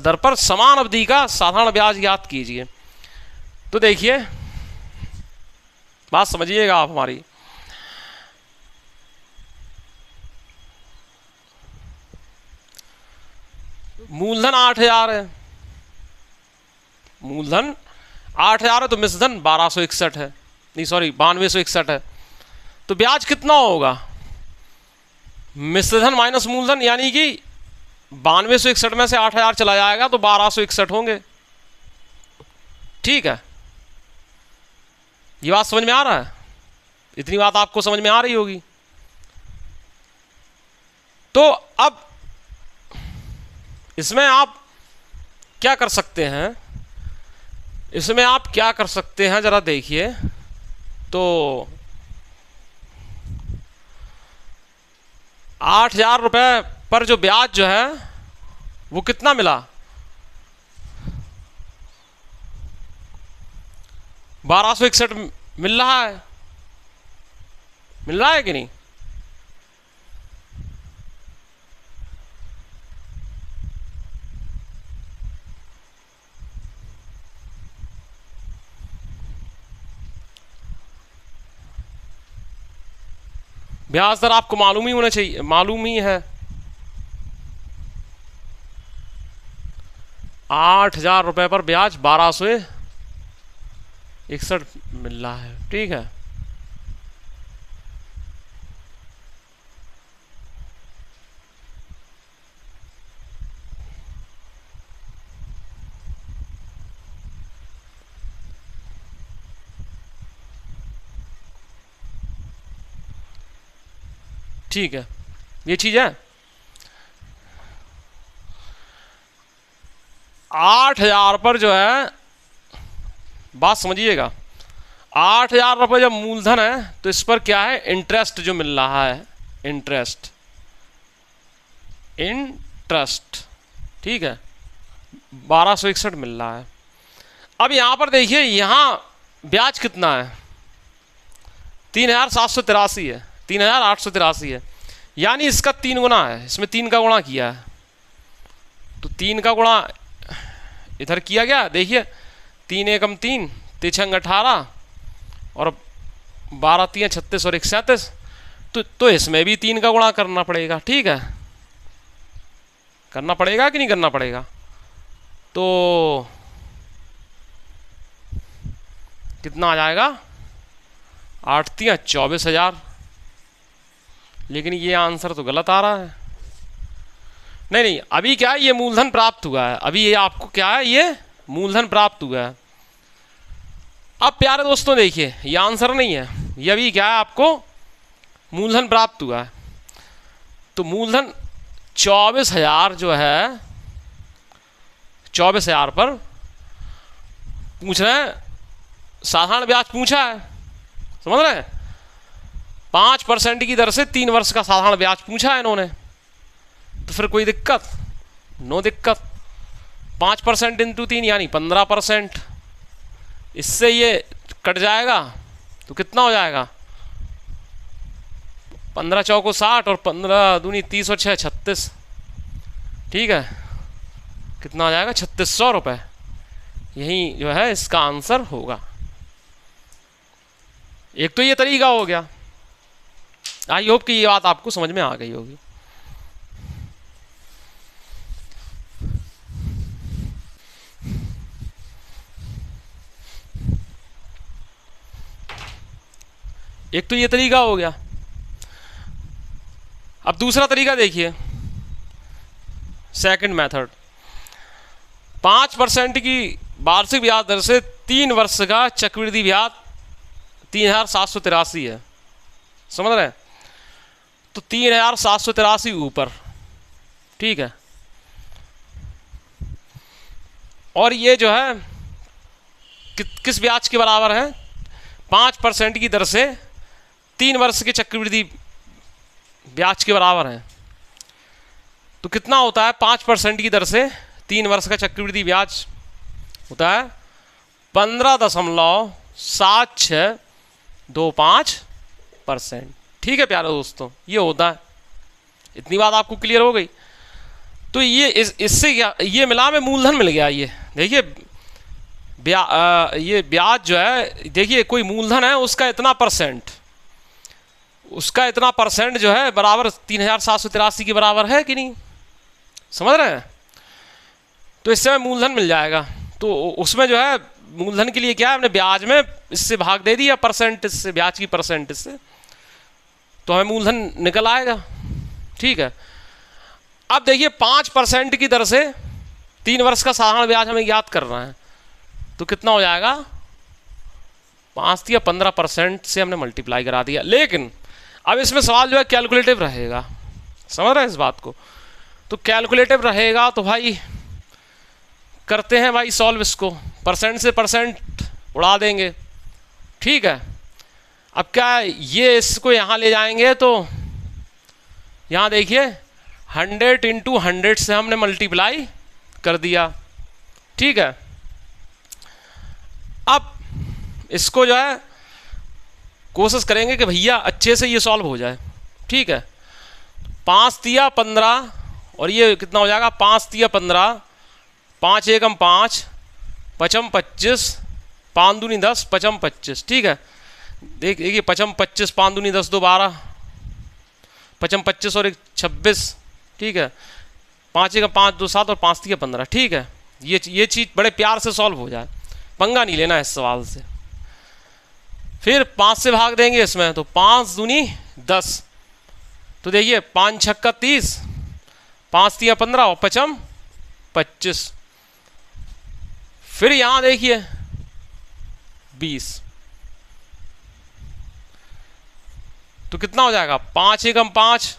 दर पर समान अवधि का साधारण ब्याज ज्ञात कीजिए। तो देखिए, बात समझिएगा आप हमारी। मूलधन 8000 है, मूलधन 8000 है तो मिश्रधन 1261 है, नहीं सॉरी 9261 है। तो ब्याज कितना होगा? मिश्रधन माइनस मूलधन, यानी कि 9261 में से 8000 चला जाएगा तो 1261 होंगे। ठीक है, ये बात समझ में आ रहा है? इतनी बात आपको समझ में आ रही होगी। तो अब इसमें आप क्या कर सकते हैं, इसमें आप क्या कर सकते हैं जरा देखिए। तो 8000 रुपये पर जो ब्याज जो है वो कितना मिला? 1261 मिल रहा है, मिल रहा है कि नहीं? ब्याज दर आपको मालूम ही होना चाहिए, मालूम ही है। 8000 रुपये पर ब्याज 1261 मिल रहा है। ठीक है, ठीक है, ये चीज है। 8000 पर जो है, बात समझिएगा, 8000 रुपये जब मूलधन है तो इस पर क्या है, इंटरेस्ट जो मिल रहा है, इंटरेस्ट, इंटरेस्ट। ठीक है, 1261 मिल रहा है। अब यहां पर देखिए, यहां ब्याज कितना है? 3783 है, 3883 है, यानी इसका 3 गुना है। इसमें 3 का गुणा किया है, तो 3 का गुणा इधर किया गया। देखिए, 3 एकम 3, 3 18 और 12 3 36 और 137, तो इसमें भी 3 का गुणा करना पड़ेगा। ठीक है, करना पड़ेगा कि नहीं करना पड़ेगा? तो कितना आ जाएगा? 8 3 24,000। लेकिन ये आंसर तो गलत आ रहा है। नहीं नहीं, अभी क्या है, ये मूलधन प्राप्त हुआ है। अभी ये आपको क्या है, ये मूलधन प्राप्त हुआ है। अब प्यारे दोस्तों देखिए, ये आंसर नहीं है, ये अभी क्या है, आपको मूलधन प्राप्त हुआ है। तो मूलधन 24,000 जो है, 24,000 पर पूछ रहे हैं, साधारण ब्याज पूछा है। समझ रहे हैं? 5% की दर से 3 वर्ष का साधारण ब्याज पूछा है इन्होंने। तो फिर कोई दिक्कत? नो दिक्कत। 5% इंटू 3 यानी 15%। इससे ये कट जाएगा तो कितना हो जाएगा? 15 चौको 60 और 15 दूनी 30 और 6 36। ठीक है, कितना हो जाएगा? 3600 रुपये। यही जो है इसका आंसर होगा। एक तो ये तरीका हो गया। आई होप कि ये बात आपको समझ में आ गई होगी। एक तो ये तरीका हो गया। अब दूसरा तरीका देखिए, सेकंड मेथड, 5% की वार्षिक ब्याज दर से 3 वर्ष का चक्रवृद्धि ब्याज 3783 है, समझ रहे हैं? तो 3783 ऊपर, ठीक है। और ये जो है किस ब्याज के बराबर है? 5% की दर से 3 वर्ष के चक्रवृद्धि ब्याज के बराबर है। तो कितना होता है? 5% की दर से 3 वर्ष का चक्रवृद्धि ब्याज होता है 15.7625%। ठीक है प्यारे दोस्तों, ये होता है। इतनी बात आपको क्लियर हो गई? तो ये इससे क्या, ये मिला में मूलधन मिल गया। ये देखिए ये ब्याज जो है, देखिए कोई मूलधन है उसका इतना परसेंट, उसका इतना परसेंट जो है बराबर 3783 के बराबर है कि नहीं, समझ रहे हैं? तो इससे हमें मूलधन मिल जाएगा। तो उसमें जो है मूलधन के लिए क्या है, हमने ब्याज में इससे भाग दे दिया परसेंट से, ब्याज की परसेंट से, तो हमें मूलधन निकल आएगा। ठीक है। अब देखिए 5% की दर से 3 वर्ष का साधारण ब्याज हमें याद करना है, तो कितना हो जाएगा? 5 या 15% से हमने मल्टीप्लाई करा दिया। लेकिन अब इसमें सवाल जो है कैलकुलेटिव रहेगा, समझ रहे हैं इस बात को? तो कैलकुलेटिव रहेगा तो भाई करते हैं भाई सॉल्व इसको, परसेंट से परसेंट उड़ा देंगे। ठीक है। अब क्या है, ये इसको यहाँ ले जाएंगे तो यहाँ देखिए 100 × 100 से हमने मल्टीप्लाई कर दिया। ठीक है। अब इसको जो है कोशिश करेंगे कि भैया अच्छे से ये सॉल्व हो जाए। ठीक है। 5 तिया 15 और ये कितना हो जाएगा? 5 तिया 15, 5 एकम 5, 5 25, 5 दूनी 10, 5 25। ठीक है। देखिए 5 25, 5 दूनी 10, 2 12, 5 25 और 1 26। ठीक है। 5 एकम 5, 2 7 और 5 तिया 15। ठीक है। ये चीज़ बड़े प्यार से सॉल्व हो जाए, पंगा नहीं लेना इस सवाल से। फिर 5 से भाग देंगे इसमें, तो 5 दूनी 10, तो देखिए 5 छक्का 30, 5 तिया 15 और 5 25। फिर यहां देखिए 20, तो कितना हो जाएगा? 5 एकम 5,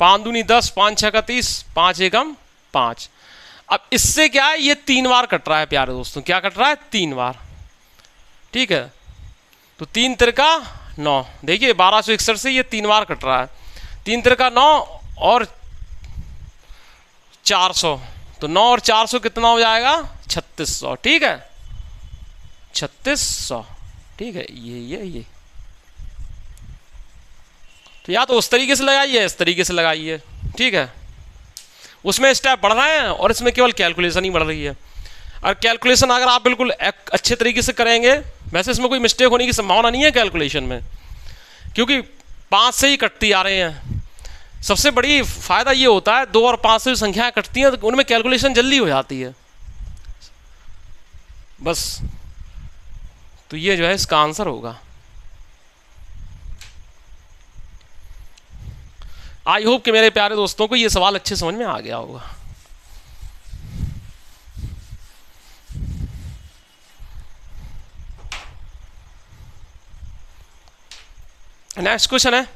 5 दूनी 10, 5 छक्का 30, 5 एकम 5। अब इससे क्या है, ये 3 बार कट रहा है प्यारे दोस्तों। क्या कट रहा है? 3 बार। ठीक है। तो 3 तिरका 9, देखिए 1261 से ये 3 बार कट रहा है। 3 तिरका 9 और 400, तो 9 और 400 कितना हो जाएगा? 3600। ठीक है, 3600। ठीक है। ये तो या तो उस तरीके से लगाइए, इस तरीके से लगाइए। ठीक है। उसमें स्टेप बढ़ रहे हैं और इसमें केवल कैलकुलेशन ही बढ़ रही है। और कैलकुलेशन अगर आप बिल्कुल अच्छे तरीके से करेंगे, वैसे इसमें कोई मिस्टेक होने की संभावना नहीं है कैलकुलेशन में, क्योंकि 5 से ही कटती आ रहे हैं। सबसे बड़ी फायदा ये होता है 2 और 5 से जो संख्याएं कटती हैं तो उनमें कैलकुलेशन जल्दी हो जाती है बस। तो ये जो है इसका आंसर होगा। आई होप कि मेरे प्यारे दोस्तों को ये सवाल अच्छे समझ में आ गया होगा। नेक्स्ट क्वेश्चन है,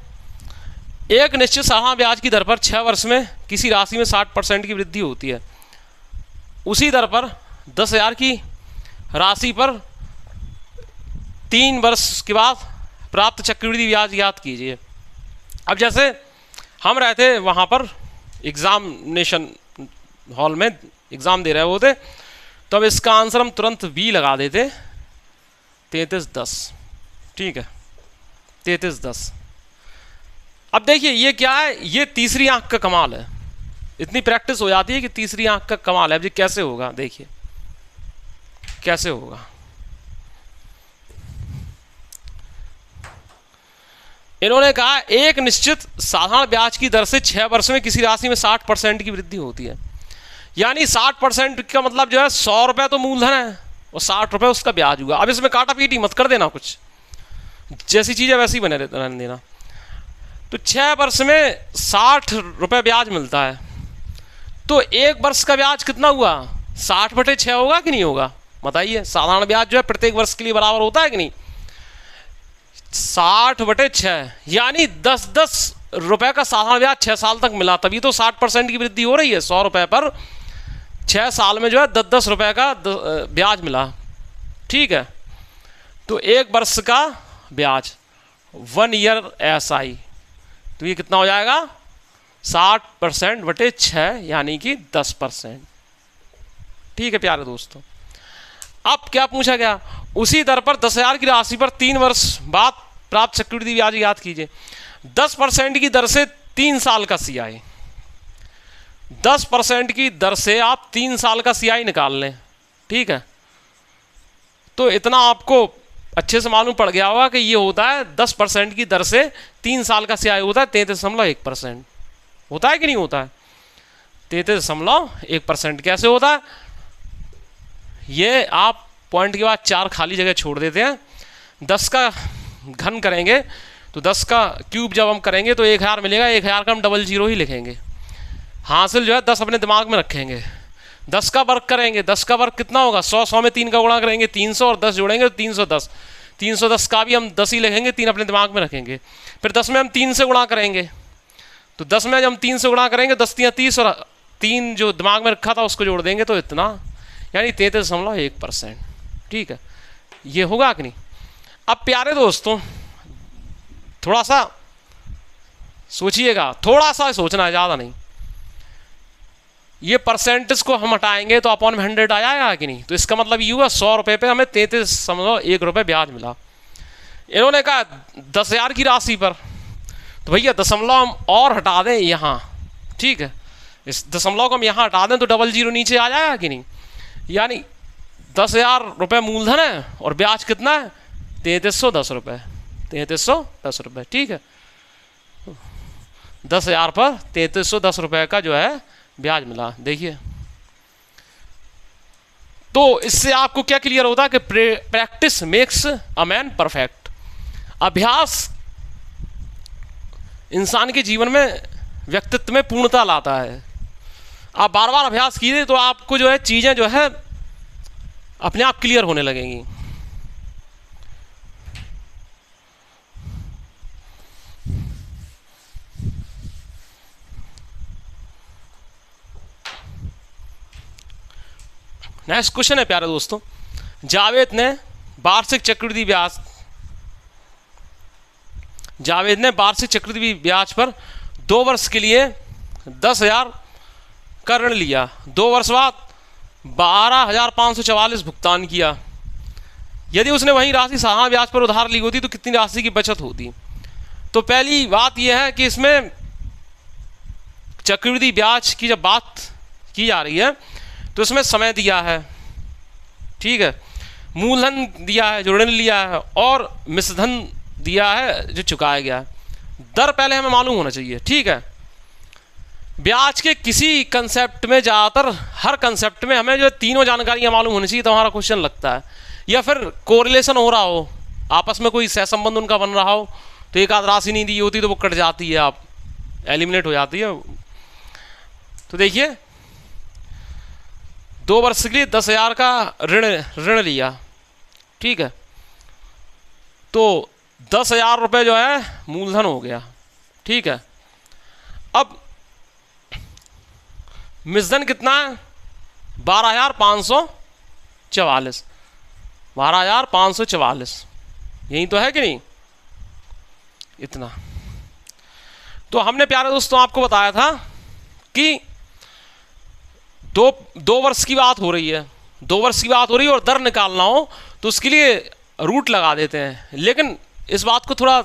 एक निश्चित साधारण ब्याज की दर पर 6 वर्ष में किसी राशि में 60% की वृद्धि होती है। उसी दर पर 10,000 की राशि पर 3 वर्ष के बाद प्राप्त चक्रवृद्धि ब्याज याद कीजिए। अब जैसे हम रहते वहाँ पर एग्जामिनेशन हॉल में एग्ज़ाम दे रहे होते, तो अब इसका आंसर हम तुरंत बी लगा देते, 3310। ठीक है, 3310। अब देखिए ये क्या है, ये तीसरी आंख का कमाल है। इतनी प्रैक्टिस हो जाती है कि तीसरी आंख का कमाल है। अब ये कैसे होगा, देखिए कैसे होगा। इन्होंने कहा एक निश्चित साधारण ब्याज की दर से 6 वर्ष में किसी राशि में 60% की वृद्धि होती है। यानी 60% का मतलब जो है 100 रुपये तो मूलधन है और 60 रुपये उसका ब्याज हुआ। अब इसमें काटा पीटी मत कर देना, कुछ जैसी चीज़ है वैसी बने रहने देना। तो 6 वर्ष में 60 रुपये ब्याज मिलता है, तो 1 वर्ष का ब्याज कितना हुआ? 60/6 होगा कि नहीं होगा? बताइए। साधारण ब्याज जो है प्रत्येक वर्ष के लिए बराबर होता है कि नहीं? 60/6 यानी 10-10 रुपये का साधारण ब्याज 6 साल तक मिला, तभी तो 60% की वृद्धि हो रही है। 100 रुपये पर 6 साल में जो है 10-10 रुपये का ब्याज मिला। ठीक है, तो 1 वर्ष का ब्याज 1 ईयर SI, तो ये कितना हो जाएगा? 60%/6 यानी कि 10%। ठीक है प्यारे दोस्तों, अब क्या पूछा गया? उसी दर पर 10,000 की राशि पर 3 वर्ष बाद प्राप्त चक्रवृद्धि ब्याज याद कीजिए। 10% की दर से 3 साल का CI, 10% की दर से आप 3 साल का CI निकाल लें। ठीक है, तो इतना आपको अच्छे से मालूम पड़ गया होगा कि ये होता है 10% की दर से 3 साल का CI होता है 33.1%। होता है कि नहीं होता है? 33.1% कैसे होता है? ये आप पॉइंट के बाद 4 खाली जगह छोड़ देते हैं। 10 का घन करेंगे तो 10 का क्यूब जब हम करेंगे तो 1000 मिलेगा। 1000 का हम 00 ही लिखेंगे। हासिल जो है 10 अपने दिमाग में रखेंगे। 10 का वर्ग करेंगे, 10 का वर्ग कितना होगा? 100 में 3 का गुणा करेंगे 300 और 10 जोड़ेंगे तो 310। 310 का भी हम 10 ही लिखेंगे, 3 अपने दिमाग में रखेंगे। फिर 10 में हम 3 से गुणा करेंगे, तो 10 में जब हम 3 से गुणा करेंगे 10 × 30 और 3 जो दिमाग में रखा था उसको जोड़ देंगे तो इतना, यानी 33.1%। ठीक है, ये होगा कि नहीं? अब प्यारे दोस्तों थोड़ा सा सोचिएगा, थोड़ा सा सोचना है, ज़्यादा नहीं। ये परसेंटेज को हम हटाएंगे तो अपॉन में 100 आ जाएगा कि नहीं? तो इसका मतलब ये हुआ 100 रुपये पे हमें 33.1 रुपये ब्याज मिला। इन्होंने कहा 10,000 की राशि पर, तो भैया दशमलव हम और हटा दें यहाँ। ठीक है, इस दशमलव को हम यहाँ हटा दें तो 00 नीचे आ जाएगा कि नहीं? यानी 10,000 रुपये मूलधन है और ब्याज कितना है? 3310 रुपये। 3310 रुपये। ठीक है, 10,000 पर 3310 रुपये का जो है ब्याज मिला। देखिए, तो इससे आपको क्या क्लियर होता है कि practice makes a man perfect. अभ्यास इंसान के जीवन में, व्यक्तित्व में पूर्णता लाता है। आप बार बार अभ्यास कीजिए तो आपको जो है चीज़ें जो है अपने आप क्लियर होने लगेंगी। नेक्स्ट क्वेश्चन है प्यारे दोस्तों, जावेद ने वार्षिक चक्रवृद्धि ब्याज पर 2 वर्ष के लिए 10,000 का ऋण लिया। 2 वर्ष बाद 12,544 भुगतान किया। यदि उसने वही राशि साधारण ब्याज पर उधार ली होती तो कितनी राशि की बचत होती? तो पहली बात यह है कि इसमें चक्रवृद्धि ब्याज की जब बात की जा रही है तो इसमें समय दिया है। ठीक है, मूलधन दिया है जो ऋण लिया है और मिश्रधन दिया है जो चुकाया गया है। दर पहले हमें मालूम होना चाहिए। ठीक है, ब्याज के किसी कंसेप्ट में, ज़्यादातर हर कंसेप्ट में हमें जो तीनों जानकारियाँ मालूम होनी चाहिए तो हमारा क्वेश्चन लगता है। या फिर कोरिलेशन हो रहा हो, आपस में कोई सहसंबंध उनका बन रहा हो, तो एक आध राशि नहीं दी होती तो वो कट जाती है, आप एलिमिनेट हो जाती है। तो देखिए 2 वर्ष के लिए 10,000 का ऋण लिया। ठीक है, तो 10,000 रुपये जो है मूलधन हो गया। ठीक है, अब मिश्रधन कितना है? 12,544। 12,544 यही तो है कि नहीं? इतना। तो हमने प्यारे दोस्तों आपको बताया था कि दो वर्ष की बात हो रही है, 2 वर्ष की बात हो रही है और दर निकालना हो तो उसके लिए रूट लगा देते हैं। लेकिन इस बात को थोड़ा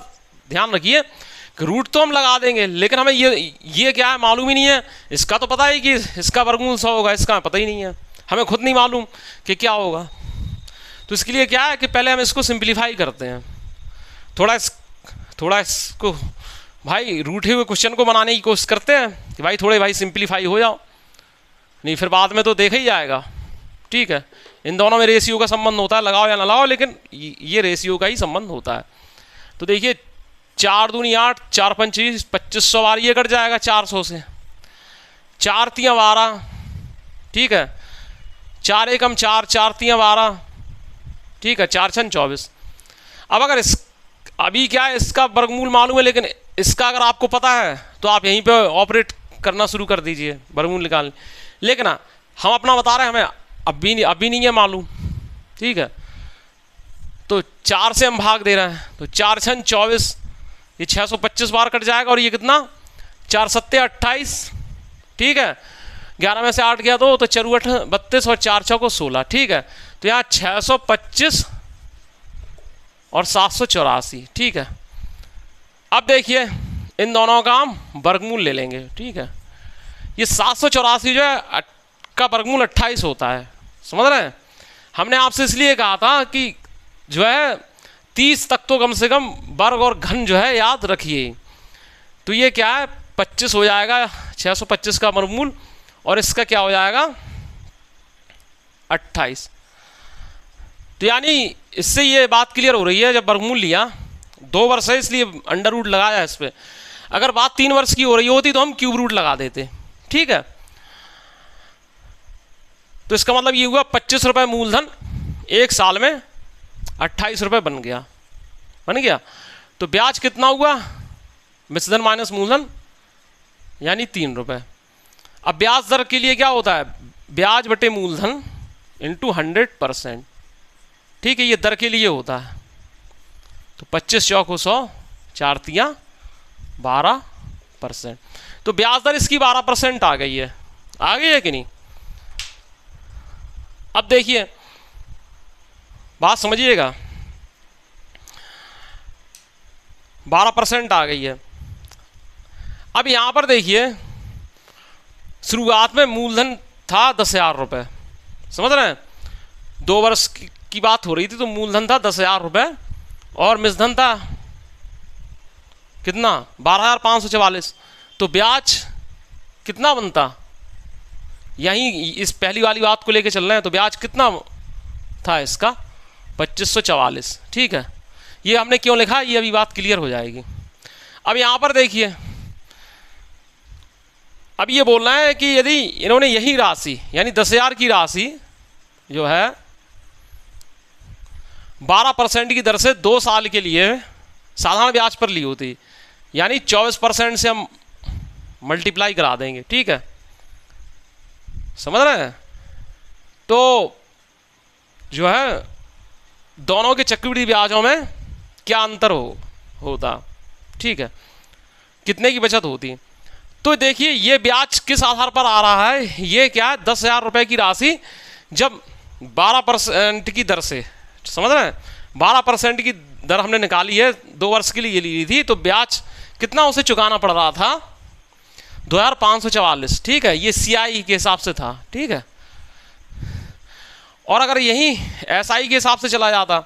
ध्यान रखिए कि रूट तो हम लगा देंगे, लेकिन हमें ये क्या है मालूम ही नहीं है। इसका तो पता है कि इसका वर्गमूल 100 होगा, इसका पता ही नहीं है, हमें खुद नहीं मालूम कि क्या होगा। तो इसके लिए क्या है कि पहले हम इसको सिंप्लीफाई करते हैं, थोड़ा इसको भाई रूठे हुए क्वेश्चन को बनाने की कोशिश करते हैं कि भाई थोड़े भाई सिंप्लीफाई हो जाओ, नहीं फिर बाद में तो देखा ही जाएगा। ठीक है, इन दोनों में रेशियो का संबंध होता है, लगाओ या ना लगाओ, लेकिन ये रेशियो का ही संबंध होता है। तो देखिए 4 दूनी 8, 4 पंच 2500 बार ये कट जाएगा 400 से, 4 तियाँ 12, ठीक है, 4 एकम 4, 4 तियाँ 12, ठीक है, 4 छन 24। अब अगर अभी क्या है, इसका वर्गमूल मालूम है, लेकिन इसका अगर आपको पता है तो आप यहीं पे ऑपरेट करना शुरू कर दीजिए, वर्गमूल निकालने। लेकिन हम अपना बता रहे हैं, हमें अभी नहीं है मालूम, ठीक है। तो 4 से हम भाग दे रहे हैं, तो 4 छन 24, ये 625 बार कट जाएगा, और ये कितना 4 सत्ते 28, ठीक है, 11 में से 8 गया तो 4 8 32 और 4 चौको 16, ठीक है। तो यहाँ 625 और 784, ठीक है। अब देखिए इन दोनों का हम वर्गमूल ले लेंगे, ठीक है। ये 784 जो है का वर्गमूल 28 होता है, समझ रहे हैं। हमने आपसे इसलिए कहा था कि जो है 30 तक तो कम से कम वर्ग और घन जो है याद रखिए। तो ये क्या है 25 हो जाएगा 625 का वर्गमूल, और इसका क्या हो जाएगा 28। तो यानी इससे ये बात क्लियर हो रही है, जब वर्गमूल लिया 2 वर्ष है इसलिए अंडर रूट लगाया इस पर। अगर बात 3 वर्ष की हो रही होती तो हम क्यूब रूट लगा देते, ठीक है। तो इसका मतलब ये हुआ 25 रुपये मूलधन 1 साल में 28 रुपये बन गया। तो ब्याज कितना हुआ, मिश्रधन माइनस मूलधन, यानी 3 रुपये। अब ब्याज दर के लिए क्या होता है, ब्याज बटे मूलधन इंटू 100%, ठीक है, ये दर के लिए होता है। तो 25 चौको 100, 4 तियाँ 12%। तो ब्याज दर इसकी 12% आ गई है कि नहीं। अब देखिए बात समझिएगा, 12% आ गई है। अब यहाँ पर देखिए शुरुआत में मूलधन था 10,000 रुपये, समझ रहे हैं। 2 वर्ष की बात हो रही थी, तो मूलधन था 10,000 रुपये और मिश्रधन था कितना 12,544। तो ब्याज कितना बनता, यहीं इस पहली वाली बात को लेके चल रहे हैं। तो ब्याज कितना था इसका 2544, ठीक है। ये हमने क्यों लिखा, ये अभी बात क्लियर हो जाएगी। अब यहाँ पर देखिए, अब ये बोलना है कि यदि इन्होंने यही राशि यानी 10,000 की राशि जो है 12% की दर से 2 साल के लिए साधारण ब्याज पर ली होती, यानी 24% से हम मल्टीप्लाई करा देंगे, ठीक है, समझ रहे हैं। तो जो है दोनों के चक्रवृद्धि ब्याजों में क्या अंतर होता, ठीक है, कितने की बचत होती। तो देखिए ये ब्याज किस आधार पर आ रहा है, ये क्या है 10,000 रुपये की राशि जब 12% की दर से, समझ रहे हैं, 12% की दर हमने निकाली है, 2 वर्ष के लिए ये ली थी। तो ब्याज कितना उसे चुकाना पड़ रहा था 2,544, ठीक है, ये CI के हिसाब से था, ठीक है। और अगर यही SI के हिसाब से चला जाता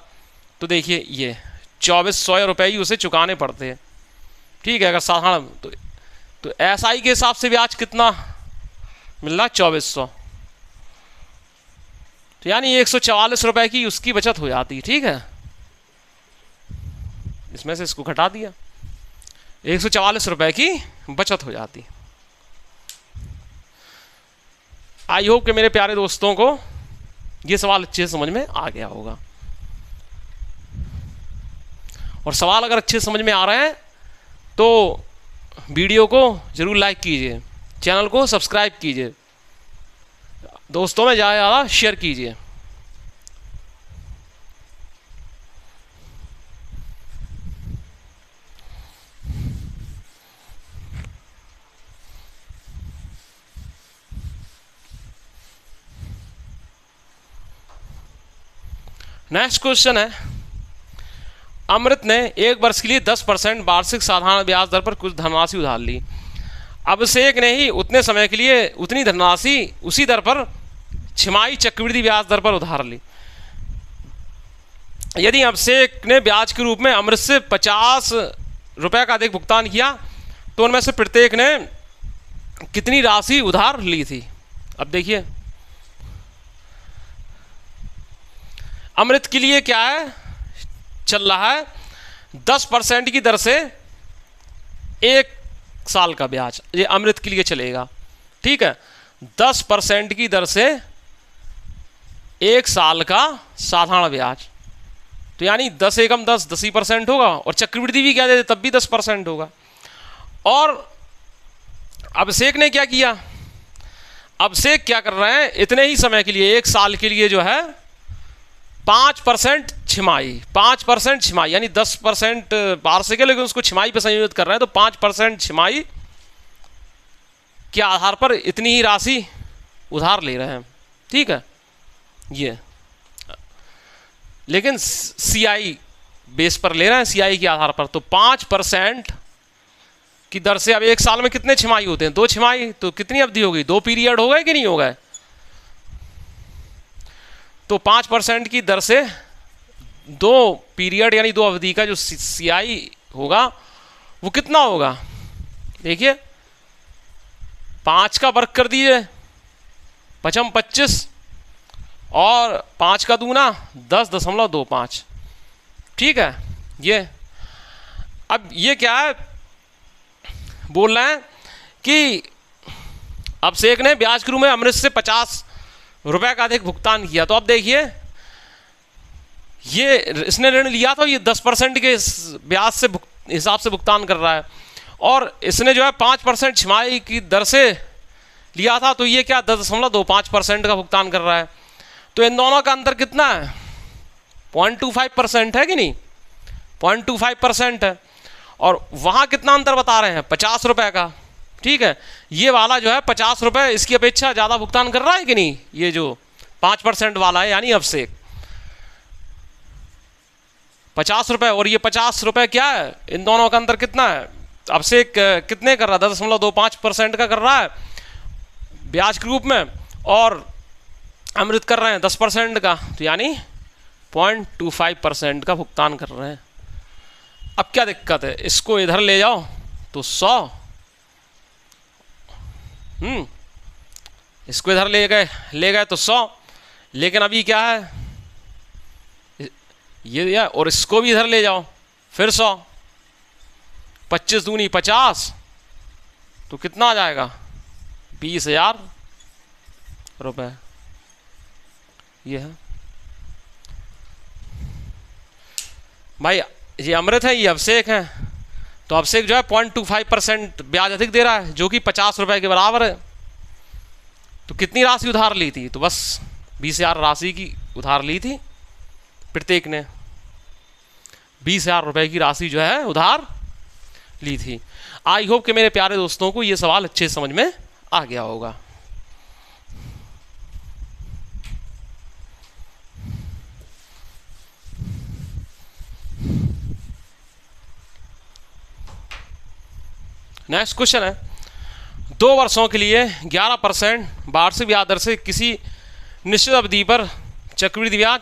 तो देखिए ये 2,400 रुपये ही उसे चुकाने पड़ते हैं, ठीक है। अगर साधारण तो SI के हिसाब से ब्याज कितना मिल रहा 2,400, तो यानी 144 रुपये की उसकी बचत हो जाती, ठीक है। इसमें से इसको घटा दिया, 144 रुपये की बचत हो जाती। आई होप कि मेरे प्यारे दोस्तों को ये सवाल अच्छे से समझ में आ गया होगा। और सवाल अगर अच्छे समझ में आ रहे हैं तो वीडियो को जरूर लाइक कीजिए, चैनल को सब्सक्राइब कीजिए, दोस्तों में ज़्यादा ज़्यादा शेयर कीजिए। नेक्स्ट क्वेश्चन है, अमृत ने 1 वर्ष के लिए 10% वार्षिक साधारण ब्याज दर पर कुछ धनराशि उधार ली। अभिषेक ने ही उतने समय के लिए उतनी धनराशि उसी दर पर छमाही चक्रवृद्धि ब्याज दर पर उधार ली। यदि अभिषेक ने ब्याज के रूप में अमृत से 50 रुपये का अधिक भुगतान किया तो उनमें से प्रत्येक ने कितनी राशि उधार ली थी। अब देखिए अमृत के लिए क्या है, चल रहा है 10% की दर से 1 साल का ब्याज, ये अमृत के लिए चलेगा, ठीक है। 10% की दर से 1 साल का साधारण ब्याज, तो यानी 10 एकम 10, 10% होगा, और चक्रवृद्धि भी क्या दे तब भी 10% होगा। और अभिषेक ने क्या किया, अभिषेक क्या कर रहे हैं, इतने ही समय के लिए 1 साल के लिए जो है 5% छिमाही, 5% छिमाही, यानी 10% वार्षिक है लेकिन उसको छिमाही पे संयोजित कर रहे हैं, तो 5% छिमाही के आधार पर इतनी ही राशि उधार ले रहे हैं, ठीक है। ये लेकिन सीआई बेस पर ले रहे हैं, सीआई के आधार पर, तो 5% की दर से अब 1 साल में कितने छिमाही होते हैं, 2 छिमाही, तो कितनी अवधि हो गई, 2 पीरियड हो गए कि नहीं हो गए। तो 5% की दर से 2 पीरियड यानी 2 अवधि का जो सीआई होगा वो कितना होगा, देखिए 5 का वर्ग कर दीजिए, 5 25, और 5 का दूना 10.25, ठीक है। ये अब ये क्या है, बोल रहे हैं कि अभिषेक ने ब्याज के रूप में अमृत से 50 रुपए का अधिक भुगतान किया। तो अब देखिए ये इसने ऋण लिया था, ये 10% के ब्याज से हिसाब से भुगतान कर रहा है, और इसने जो है 5% छिमाही की दर से लिया था, तो ये क्या 10.25% का भुगतान कर रहा है। तो इन दोनों का अंतर कितना है, 0.25% है कि नहीं, 0.25% है, और वहाँ कितना अंतर बता रहे हैं, 50 रुपए का, ठीक है। ये वाला जो है 50 रुपए इसकी अपेक्षा ज़्यादा भुगतान कर रहा है कि नहीं, ये जो 5% वाला है यानी अभिषेक 50 रुपए, और ये 50 रुपए क्या है, इन दोनों का अंतर कितना है, अभिषेक कितने कर रहा है, 10.25% का कर रहा है ब्याज के रूप में, और अमृत कर रहे हैं 10% का, तो यानी 0.25% का भुगतान कर रहे हैं। अब क्या दिक्कत है, इसको इधर ले जाओ तो 100, इसको इधर ले गए तो 100, लेकिन अभी क्या है ये, और इसको भी इधर ले जाओ फिर 100, 25 दूनी 50, तो कितना आ जाएगा, 20,000 रुपये। ये है भाई, ये अमृत है, ये अभिषेक है, तो अभिषेक जो है 0.25% ब्याज अधिक दे रहा है, जो कि 50 रुपए के बराबर है। तो कितनी राशि उधार ली थी, तो बस 20,000 राशि की उधार ली थी, प्रत्येक ने 20,000 रुपए की राशि जो है उधार ली थी। आई होप कि मेरे प्यारे दोस्तों को ये सवाल अच्छे समझ में आ गया होगा। नेक्स्ट क्वेश्चन है, 2 वर्षों के लिए 11% वार्षिक ब्याज दर से किसी निश्चित अवधि पर चक्रवृद्धि ब्याज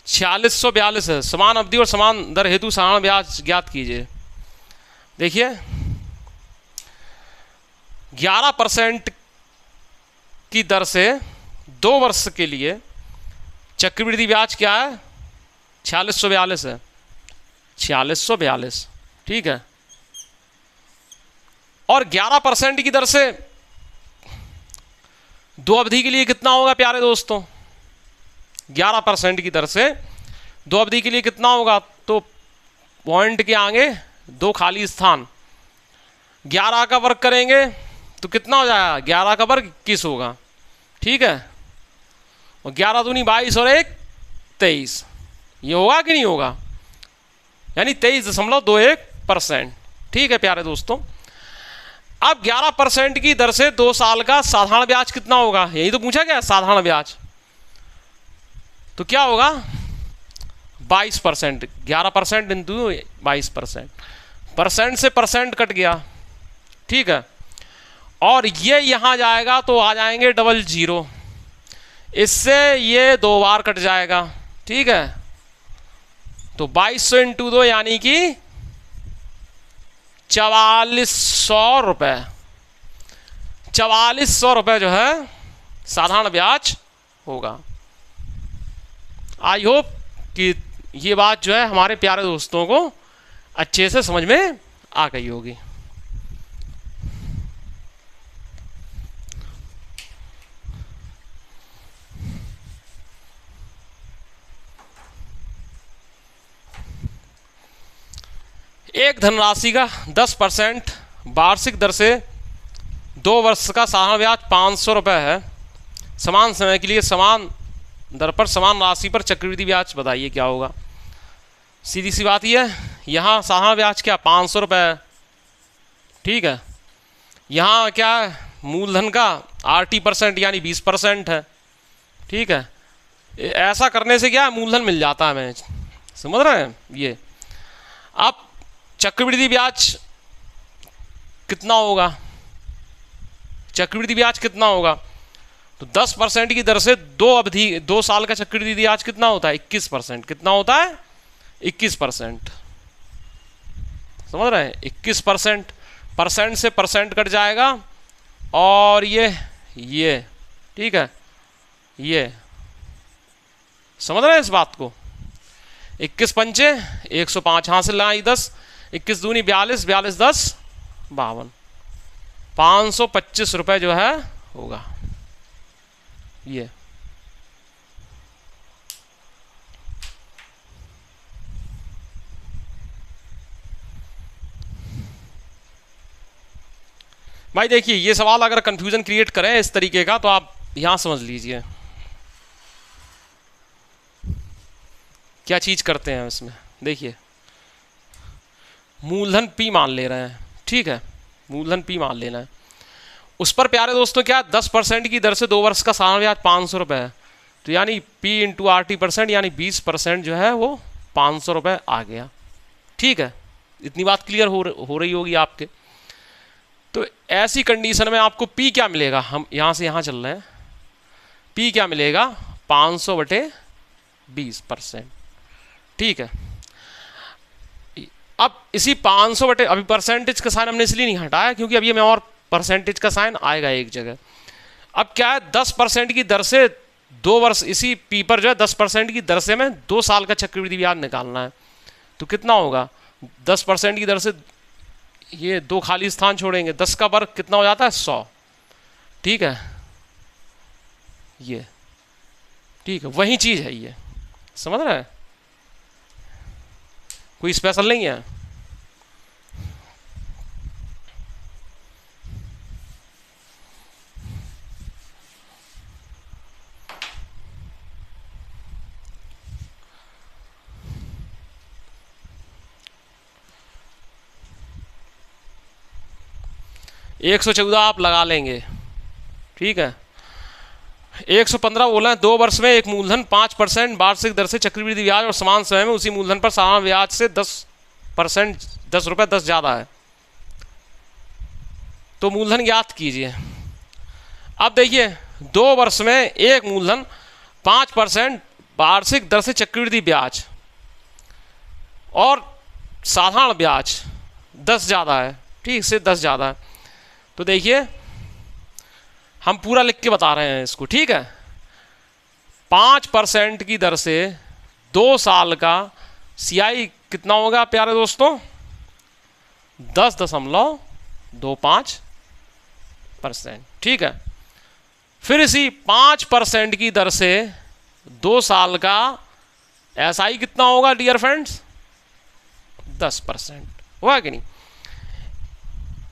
4642 है, समान अवधि और समान दर हेतु साधारण ब्याज ज्ञात कीजिए। देखिए 11% की दर से 2 वर्ष के लिए चक्रवृद्धि ब्याज क्या है, 4642 है, 4642, ठीक है। और 11% की दर से 2 अवधि के लिए कितना होगा प्यारे दोस्तों, 11% की दर से 2 अवधि के लिए कितना होगा, तो पॉइंट के आगे 2 खाली स्थान, 11 का वर्ग करेंगे तो कितना हो जाएगा, 11 का वर्ग 21 होगा, ठीक है। और 11 दूनी 22 और 1 23, ये होगा कि नहीं होगा, यानी 23.21%, ठीक है प्यारे दोस्तों। अब 11% की दर से 2 साल का साधारण ब्याज कितना होगा, यही तो पूछा गया साधारण ब्याज, तो क्या होगा 22%, 11% इंटू 22%, परसेंट से परसेंट कट गया, ठीक है। और ये यहां जाएगा तो आ जाएंगे 00, इससे ये 2 बार कट जाएगा, ठीक है। तो 2200 इंटू 2 यानी कि 4400 रुपये, 4400 रुपये जो है साधारण ब्याज होगा। आई होप कि ये बात जो है हमारे प्यारे दोस्तों को अच्छे से समझ में आ गई होगी। एक धनराशि का 10% वार्षिक दर से 2 वर्ष का साधारण ब्याज 500 रुपये है। समान समय के लिए समान दर पर समान राशि पर चक्रवृद्धि ब्याज बताइए क्या होगा। सीधी सी बात ये है, यहाँ साधारण ब्याज क्या 500 रुपये है, ठीक है। यहाँ क्या है, मूलधन का RT% यानी 20% है, ठीक है। ऐसा करने से क्या है, मूलधन मिल जाता है हमें, समझ रहे हैं ये। अब चक्रवृद्धि ब्याज कितना होगा, चक्रवृद्धि ब्याज कितना होगा, तो 10% की दर से 2 साल का चक्रवृद्धि ब्याज कितना होता है 21%। कितना होता है 21%, समझ रहे हैं 21%। परसेंट से परसेंट कट जाएगा और ये ठीक है, ये समझ रहे हैं इस बात को। 21 पंचे 105 हासिल लगाई 10, 21 दूनी 42, 42 10 52, 525 रुपये जो है होगा ये। भाई देखिए, ये सवाल अगर कंफ्यूजन क्रिएट करें इस तरीके का तो आप यहां समझ लीजिए क्या चीज करते हैं इसमें। देखिए मूलधन P मान ले रहे हैं, ठीक है, मूलधन P मान लेना है। उस पर प्यारे दोस्तों क्या 10% की दर से 2 वर्ष का साधारण ब्याज 500 रुपये है, तो यानी P × RT% यानी 20% जो है वो 500 रुपये आ गया, ठीक है। इतनी बात क्लियर हो रही होगी आपके। तो ऐसी कंडीशन में आपको P क्या मिलेगा, हम यहाँ से यहाँ चल रहे हैं, P क्या मिलेगा 500/20%, ठीक है। अब इसी 500 अभी परसेंटेज का साइन हमने इसलिए नहीं हटाया क्योंकि अभी हमें और परसेंटेज का साइन आएगा एक जगह। अब क्या है 10% की दर से 2 वर्ष, इसी P पर जो है 10% की दर से हमें 2 साल का चक्रवृद्धि ब्याज निकालना है, तो कितना होगा 10% की दर से, ये 2 खाली स्थान छोड़ेंगे, 10 का वर्ग कितना हो जाता है 100, ठीक है, ये ठीक है, वही चीज है ये, समझ रहे हैं, कोई स्पेशल नहीं है। एक 114 आप लगा लेंगे, ठीक है। 115 बोला है 2 वर्ष में एक मूलधन 5% वार्षिक दर से चक्रवृद्धि ब्याज और समान समय में उसी मूलधन पर साधारण ब्याज से 10%, 10 रुपये 10 ज़्यादा है, तो मूलधन ज्ञात कीजिए। अब देखिए 2 वर्ष में एक मूलधन 5% वार्षिक दर से चक्रवृद्धि ब्याज और साधारण ब्याज 10 ज़्यादा है, ठीक से 10 ज़्यादा है, तो देखिए हम पूरा लिख के बता रहे हैं इसको, ठीक है। 5% की दर से 2 साल का CI कितना होगा प्यारे दोस्तों 10.25%, ठीक है। फिर इसी 5% की दर से 2 साल का SI कितना होगा डियर फ्रेंड्स 10%, हुआ कि नहीं।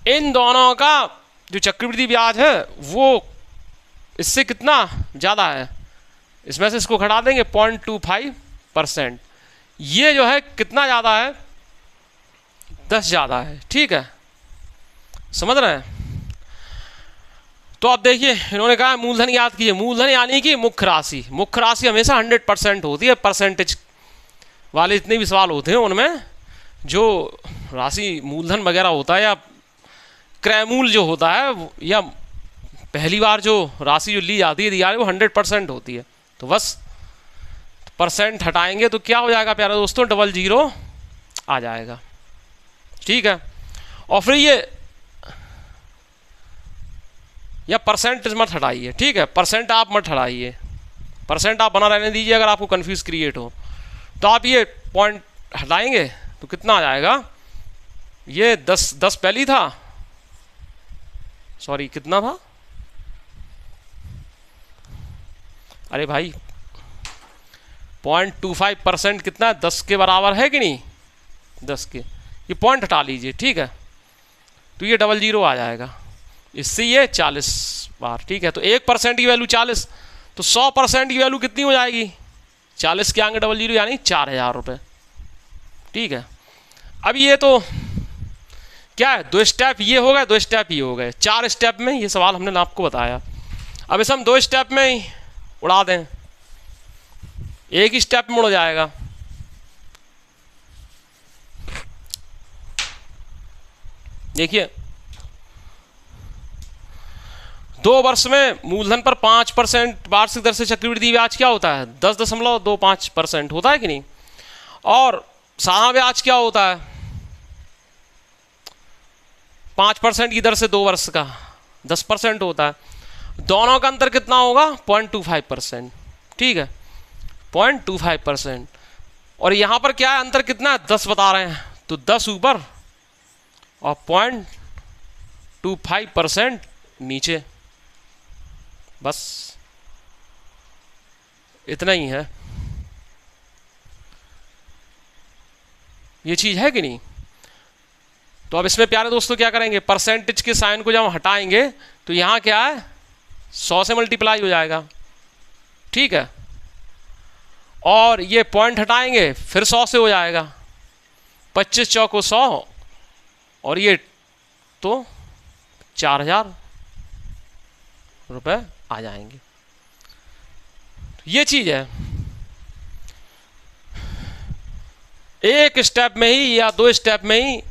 इन दोनों का जो चक्रवृद्धि ब्याज है वो इससे कितना ज़्यादा है, इसमें से इसको घटा देंगे 0.25%, ये जो है कितना ज़्यादा है 10 ज़्यादा है, ठीक है, समझ रहे हैं। तो अब देखिए इन्होंने कहा मूलधन याद कीजिए, मूलधन यानी कि मुख्य राशि, मुख्य राशि हमेशा 100% होती है। परसेंटेज वाले जितने भी सवाल होते हैं उनमें जो राशि मूलधन वगैरह होता है या क्रयमूल जो होता है या पहली बार जो राशि जो ली जाती है दी जा रही है वो 100% होती है, तो बस परसेंट हटाएंगे तो क्या हो जाएगा प्यारे दोस्तों 00 आ जाएगा, ठीक है। और फिर ये या परसेंटेज मत हटाइए, ठीक है, परसेंट आप मत हटाइए, परसेंट आप बना रहने दीजिए। अगर आपको कंफ्यूज क्रिएट हो तो आप ये पॉइंट हटाएंगे तो कितना आ जाएगा, ये 10 पहली था, सॉरी कितना था, अरे भाई 0.25% कितना है 10 के बराबर है कि नहीं, 10 के, ये पॉइंट हटा लीजिए, ठीक है, तो ये 00 आ जाएगा, इससे ये 40 बार, ठीक है। तो 1% की वैल्यू 40, तो 100% की वैल्यू कितनी हो जाएगी, 40 के आगे 00 यानी 4000 रुपये, ठीक है। अब ये तो क्या है, 2 स्टेप ये हो गए, 2 स्टेप ये हो गए, 4 स्टेप में ये सवाल हमने आपको बताया। अब इसे हम 2 स्टेप में ही उड़ा दें, एक ही स्टेप में उड़ जाएगा। देखिए 2 वर्ष में मूलधन पर 5% वार्षिक दर से चक्रवृद्धि ब्याज क्या होता है, 10.25% होता है कि नहीं, और साधारण ब्याज क्या होता है 5% की दर से 2 वर्ष का 10% होता है। दोनों का अंतर कितना होगा, 0.25%, ठीक है, 0.25%। और यहाँ पर क्या है, अंतर कितना है, 10 बता रहे हैं, तो 10 ऊपर और 0.25% नीचे, बस इतना ही है। ये चीज़ है कि नहीं। तो अब इसमें प्यारे दोस्तों क्या करेंगे, परसेंटेज के साइन को जब हम हटाएंगे तो यहाँ क्या है 100 से मल्टीप्लाई हो जाएगा, ठीक है, और ये पॉइंट हटाएंगे फिर 100 से हो जाएगा, 25 चौको 100 और ये तो 4000 रुपये आ जाएंगे। ये चीज़ है, एक स्टेप में ही या 2 स्टेप में ही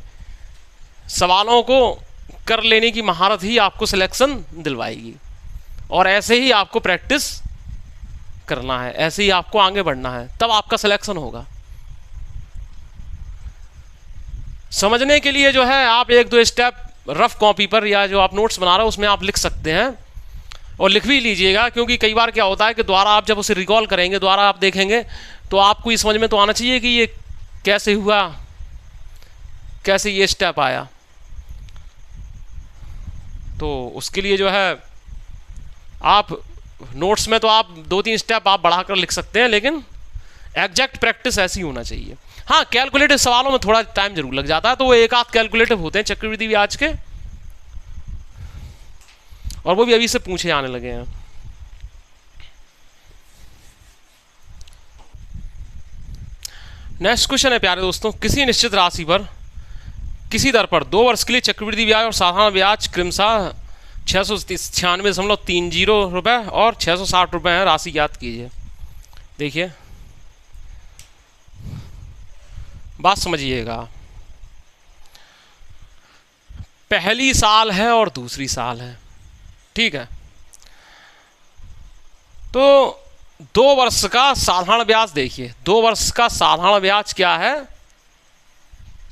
सवालों को कर लेने की महारत ही आपको सिलेक्शन दिलवाएगी, और ऐसे ही आपको प्रैक्टिस करना है, ऐसे ही आपको आगे बढ़ना है, तब आपका सिलेक्शन होगा। समझने के लिए जो है आप 1-2 स्टेप रफ कॉपी पर या जो आप नोट्स बना रहे हो उसमें आप लिख सकते हैं, और लिख भी लीजिएगा, क्योंकि कई बार क्या होता है कि दोबारा आप जब उसे रिकॉल करेंगे, दोबारा आप देखेंगे तो आपको ये समझ में तो आना चाहिए कि ये कैसे हुआ, कैसे ये स्टेप आया। तो उसके लिए जो है आप नोट्स में तो आप 2-3 स्टेप आप बढ़ाकर लिख सकते हैं, लेकिन एग्जैक्ट प्रैक्टिस ऐसी होना चाहिए। हाँ, कैलकुलेटिव सवालों में थोड़ा टाइम जरूर लग जाता है, तो वो एक आध कैलकुलेटिव होते हैं चक्रवृद्धि ब्याज के, और वो भी अभी से पूछे आने लगे हैं। नेक्स्ट क्वेश्चन है प्यारे दोस्तों, किसी निश्चित राशि पर किसी दर पर 2 वर्ष के लिए चक्रवृद्धि ब्याज और साधारण ब्याज क्रमशः 696.30 रुपये और 660 रुपये है, राशि ज्ञात कीजिए। देखिए बात समझिएगा, पहली साल है और दूसरी साल है, ठीक है, तो 2 वर्ष का साधारण ब्याज देखिए, 2 वर्ष का साधारण ब्याज क्या है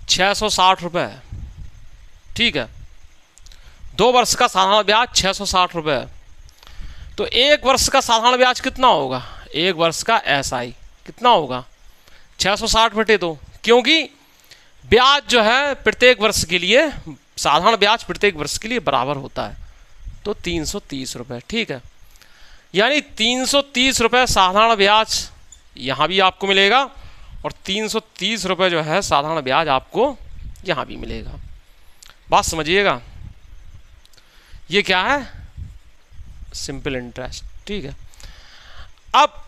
660 रुपये, ठीक है, 2 वर्ष का साधारण ब्याज 660 रुपये। तो 1 वर्ष का साधारण ब्याज कितना होगा, 1 वर्ष का SI कितना होगा 660/2, क्योंकि ब्याज जो है प्रत्येक वर्ष के लिए, साधारण ब्याज प्रत्येक वर्ष के लिए बराबर होता है, तो 330 रुपये, ठीक है, यानी 330 रुपये साधारण ब्याज यहाँ भी आपको मिलेगा, और 330 रुपये जो है साधारण ब्याज आपको यहाँ भी मिलेगा। बात समझिएगा, ये क्या है सिंपल इंटरेस्ट, ठीक है। अब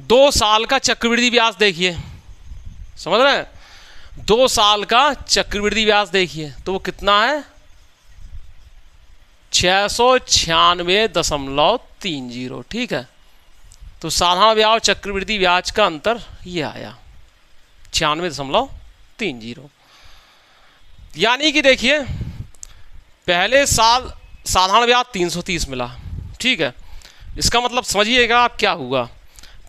2 साल का चक्रवृद्धि ब्याज देखिए, समझ रहे हैं, 2 साल का चक्रवृद्धि ब्याज देखिए, तो वो कितना है 696.30, ठीक है। तो साधारण ब्याज और चक्रवृद्धि ब्याज का अंतर ये आया 96.30, यानी कि देखिए पहले साल साधारण ब्याज 330 मिला, ठीक है, इसका मतलब समझिएगा आप क्या हुआ,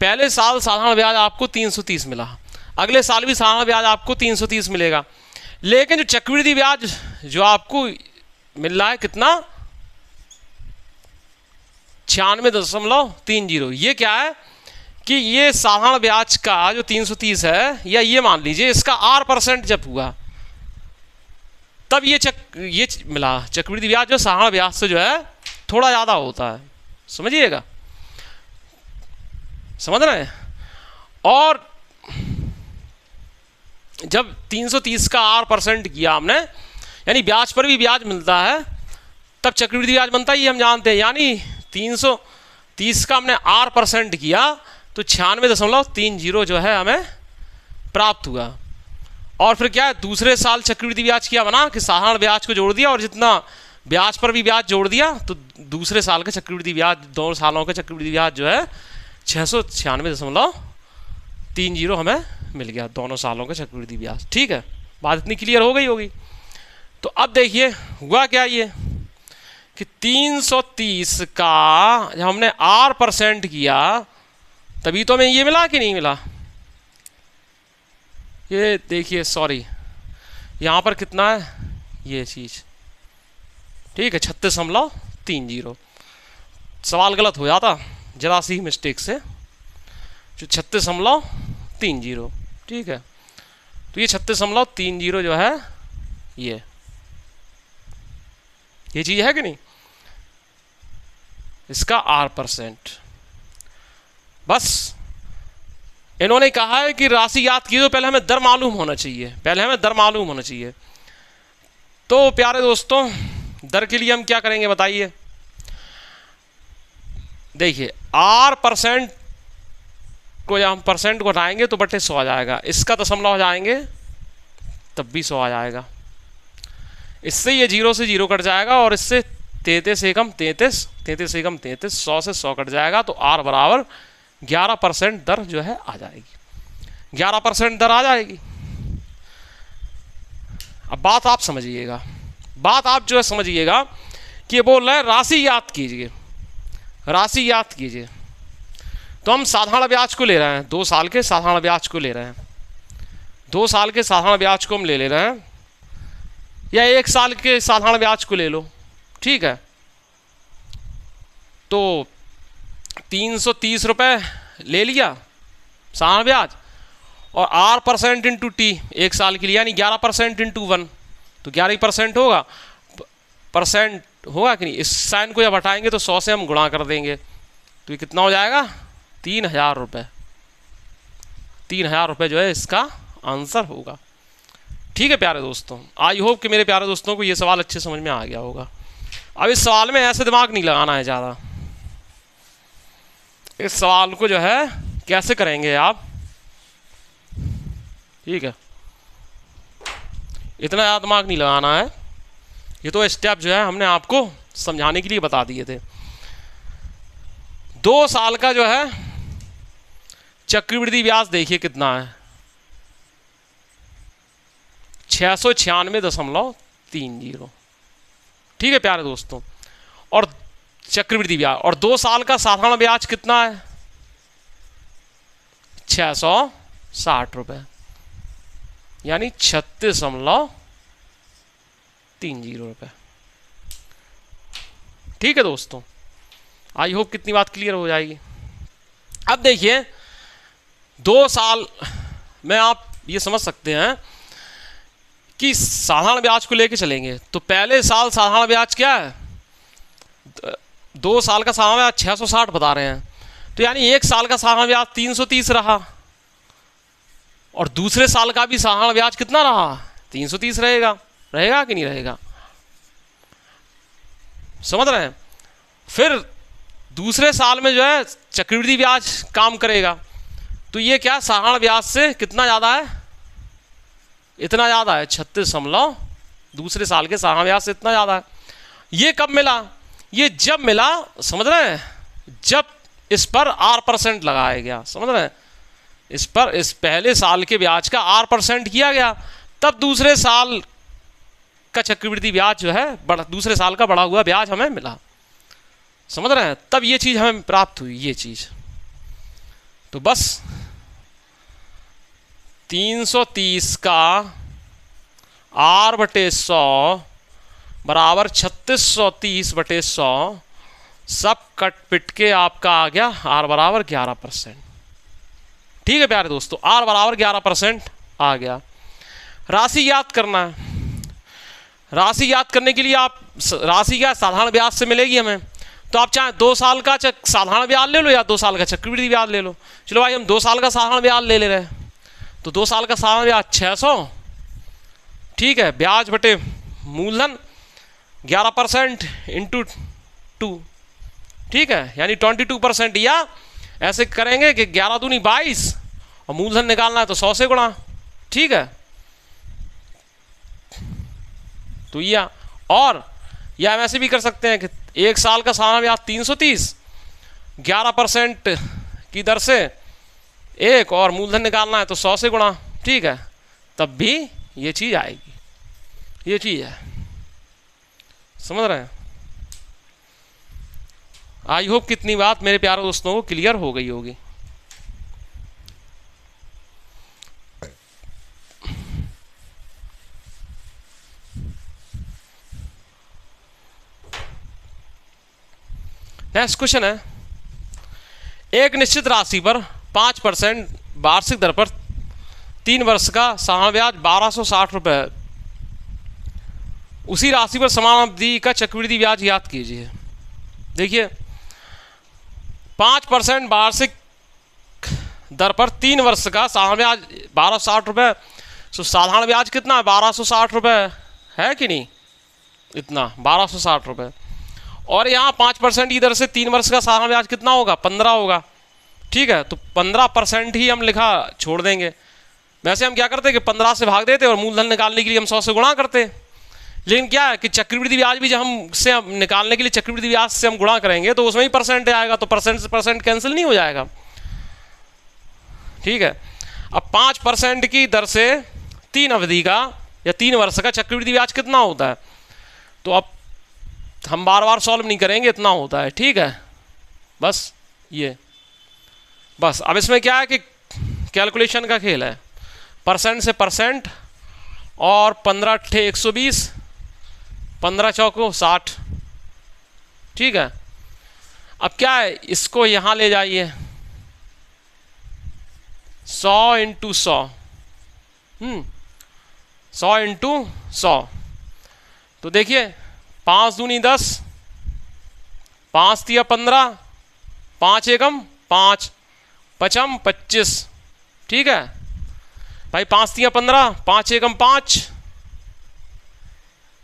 पहले साल साधारण ब्याज आपको 330 मिला, अगले साल भी साधारण ब्याज आपको 330 मिलेगा, लेकिन जो चक्रवृद्धि ब्याज जो आपको मिल रहा है कितना 96.30, ये क्या है कि ये साधारण ब्याज का जो 330 है, या ये मान लीजिए इसका R% जब हुआ तब ये मिला चक्रवृद्धि ब्याज, जो साधारण ब्याज से जो है थोड़ा ज़्यादा होता है, समझिएगा, समझ रहे हैं। और जब 330 का R% किया हमने, यानी ब्याज पर भी ब्याज मिलता है, तब चक्रवृद्धि ब्याज बनता है, ये हम जानते हैं। यानी 330 का हमने R% किया तो 96.30 जो है हमें प्राप्त हुआ। और फिर क्या है, दूसरे साल चक्रवृद्धि ब्याज किया बना कि साधारण ब्याज को जोड़ दिया और जितना ब्याज पर भी ब्याज जोड़ दिया, तो दूसरे साल का चक्रवृद्धि ब्याज, 2 सालों का चक्रवृद्धि ब्याज जो है 696.30 हमें मिल गया, दोनों सालों का चक्रवृद्धि ब्याज। ठीक है, बात इतनी क्लियर हो गई होगी। तो अब देखिए हुआ क्या ये कि 330 का जब हमने R% किया तभी तो हमें ये मिला कि नहीं मिला। ये देखिए, सॉरी, यहाँ पर कितना है ये चीज़, ठीक है, 36.30। सवाल गलत हो जाता जरा सी मिस्टेक से, जो 36.30, ठीक है। तो ये 36.30 जो है ये चीज़ है कि नहीं, इसका R%। बस इन्होंने कहा है कि राशि याद कीजिए तो पहले हमें दर मालूम होना चाहिए, तो प्यारे दोस्तों दर के लिए हम क्या करेंगे बताइए। देखिए R% को जब हम परसेंट को हटाएंगे तो बटे 100 आ जाएगा, इसका दशमलव हो जाएंगे तब भी 100 आ जाएगा, इससे ये 0 से 0 कट जाएगा और इससे 33 एकम 33, 33 एकम 33, 100 से 100 कट जाएगा, तो R बराबर 11% दर जो है आ जाएगी, 11% दर आ जाएगी। अब बात आप समझिएगा, कि ये बोल रहा है राशि याद कीजिए, तो हम साधारण ब्याज को ले रहे हैं, 2 साल के साधारण ब्याज को ले रहे हैं, 2 साल के साधारण ब्याज को हम ले रहे हैं, या 1 साल के साधारण ब्याज को ले लो, ठीक है। तो 330 रुपये ले लिया साधारण ब्याज, और R% इंटू T 1 साल के लिए, यानी 11% इंटू 1, तो 11% होगा, परसेंट होगा कि नहीं। इस साइन को जब हटाएंगे तो 100 से हम गुणा कर देंगे, तो ये कितना हो जाएगा, 3000 रुपये, 3000 रुपये जो है इसका आंसर होगा। ठीक है प्यारे दोस्तों, आई होप कि मेरे प्यारे दोस्तों को ये सवाल अच्छे समझ में आ गया होगा। अब इस सवाल में ऐसे दिमाग नहीं लगाना है ज़्यादा, इस सवाल को जो है कैसे करेंगे आप, ठीक है, इतना ज़्यादा दिमाग नहीं लगाना है, ये तो स्टेप जो है हमने आपको समझाने के लिए बता दिए थे। 2 साल का जो है चक्रवृद्धि ब्याज देखिए कितना है, 696.30, ठीक है प्यारे दोस्तों, और चक्रवृद्धि ब्याज, और 2 साल का साधारण ब्याज कितना है, 660 रुपये, यानी 36.30 रुपये। ठीक है दोस्तों, आई होप कितनी बात क्लियर हो जाएगी। अब देखिए 2 साल में आप ये समझ सकते हैं कि साधारण ब्याज को लेके चलेंगे, तो पहले साल साधारण ब्याज क्या है, 2 साल का साधारण ब्याज 660 बता रहे हैं, तो यानी 1 साल का साधारण ब्याज 330 रहा, और दूसरे साल का भी साधारण ब्याज कितना रहा, 330 रहेगा कि नहीं रहेगा, समझ रहे हैं। फिर दूसरे साल में जो है चक्रवृद्धि ब्याज काम करेगा, तो ये क्या साधारण ब्याज से कितना ज़्यादा है, इतना ज़्यादा है, 36 दूसरे साल के साधारण ब्याज से इतना ज़्यादा है। ये कब मिला, ये जब मिला, समझ रहे हैं, जब इस पर R% लगाया गया, समझ रहे हैं, इस पर इस पहले साल के ब्याज का R% किया गया, तब दूसरे साल का चक्रवृद्धि ब्याज जो है दूसरे साल का बढ़ा हुआ ब्याज हमें मिला, समझ रहे हैं, तब ये चीज़ हमें प्राप्त हुई, ये चीज़। तो बस 330 का R/100 बराबर 3630/100, सब कट पिट के आपका आ गया R बराबर 11%। ठीक है प्यारे दोस्तों, R बराबर 11% आ गया। राशि याद करना है, राशि याद करने के लिए आप राशि क्या साधारण ब्याज से मिलेगी हमें, तो आप चाहे 2 साल का साधारण ब्याज ले लो या 2 साल का चक्रवृद्धि ब्याज ले लो। चलो भाई हम 2 साल का साधारण ब्याज ले रहे हैं, तो 2 साल का सालाना ब्याज 600, ठीक है, ब्याज बटे मूलधन 11% इंटू 2, ठीक है, यानी 22%, या ऐसे करेंगे कि 11 दूनी 22 और मूलधन निकालना है तो 100 से गुणा, ठीक है। तो या हम ऐसे भी कर सकते हैं कि 1 साल का सालाना ब्याज 330, 11% की दर से 1 और मूलधन निकालना है तो 100 से गुणा, ठीक है, तब भी ये चीज़ आएगी। ये चीज़ है, समझ रहे हैं। आई होप कितनी बात मेरे प्यारे दोस्तों को क्लियर हो गई होगी। नेक्स्ट क्वेश्चन है, एक निश्चित राशि पर 5% वार्षिक दर पर 3 वर्ष का सालाना ब्याज 1260 रुपये, उसी राशि पर समान अवधि का चक्रवृद्धि ब्याज याद कीजिए। देखिए 5% वार्षिक दर पर 3 वर्ष का सालाना ब्याज 1260 रुपये, तो साधारण ब्याज कितना है 1260 रुपये है कि नहीं, इतना 1260 रुपये, और यहाँ 5% की दर से 3 वर्ष का सालाना ब्याज कितना होगा 15 होगा, ठीक है। तो 15% ही हम लिखा छोड़ देंगे। वैसे हम क्या करते कि 15 से भाग देते और मूलधन निकालने के लिए हम 100 से गुणा करते, लेकिन क्या है कि चक्रवृद्धि ब्याज भी जब हम निकालने के लिए चक्रवृद्धि ब्याज से हम गुणा करेंगे तो उसमें ही परसेंट आएगा, तो परसेंट से परसेंट कैंसिल नहीं हो जाएगा, ठीक है। अब 5% की दर से 3 अवधि का या 3 वर्ष का चक्रवृद्धि ब्याज कितना होता है, तो अब हम बार बार सॉल्व नहीं करेंगे, इतना होता है, ठीक है। बस ये बस अब इसमें क्या है कि कैलकुलेशन का खेल है, परसेंट से परसेंट, और 15 अट्ठे 120, 15 चौको 60, ठीक है। अब क्या है, इसको यहाँ ले जाइए 100 इंटू 100, 100 इंटू 100, तो देखिए 5 दूनी 10, 5 तिया 15, 5 एकम 5, 5 25, ठीक है भाई, 5 तिया 15, 5 एकम 5,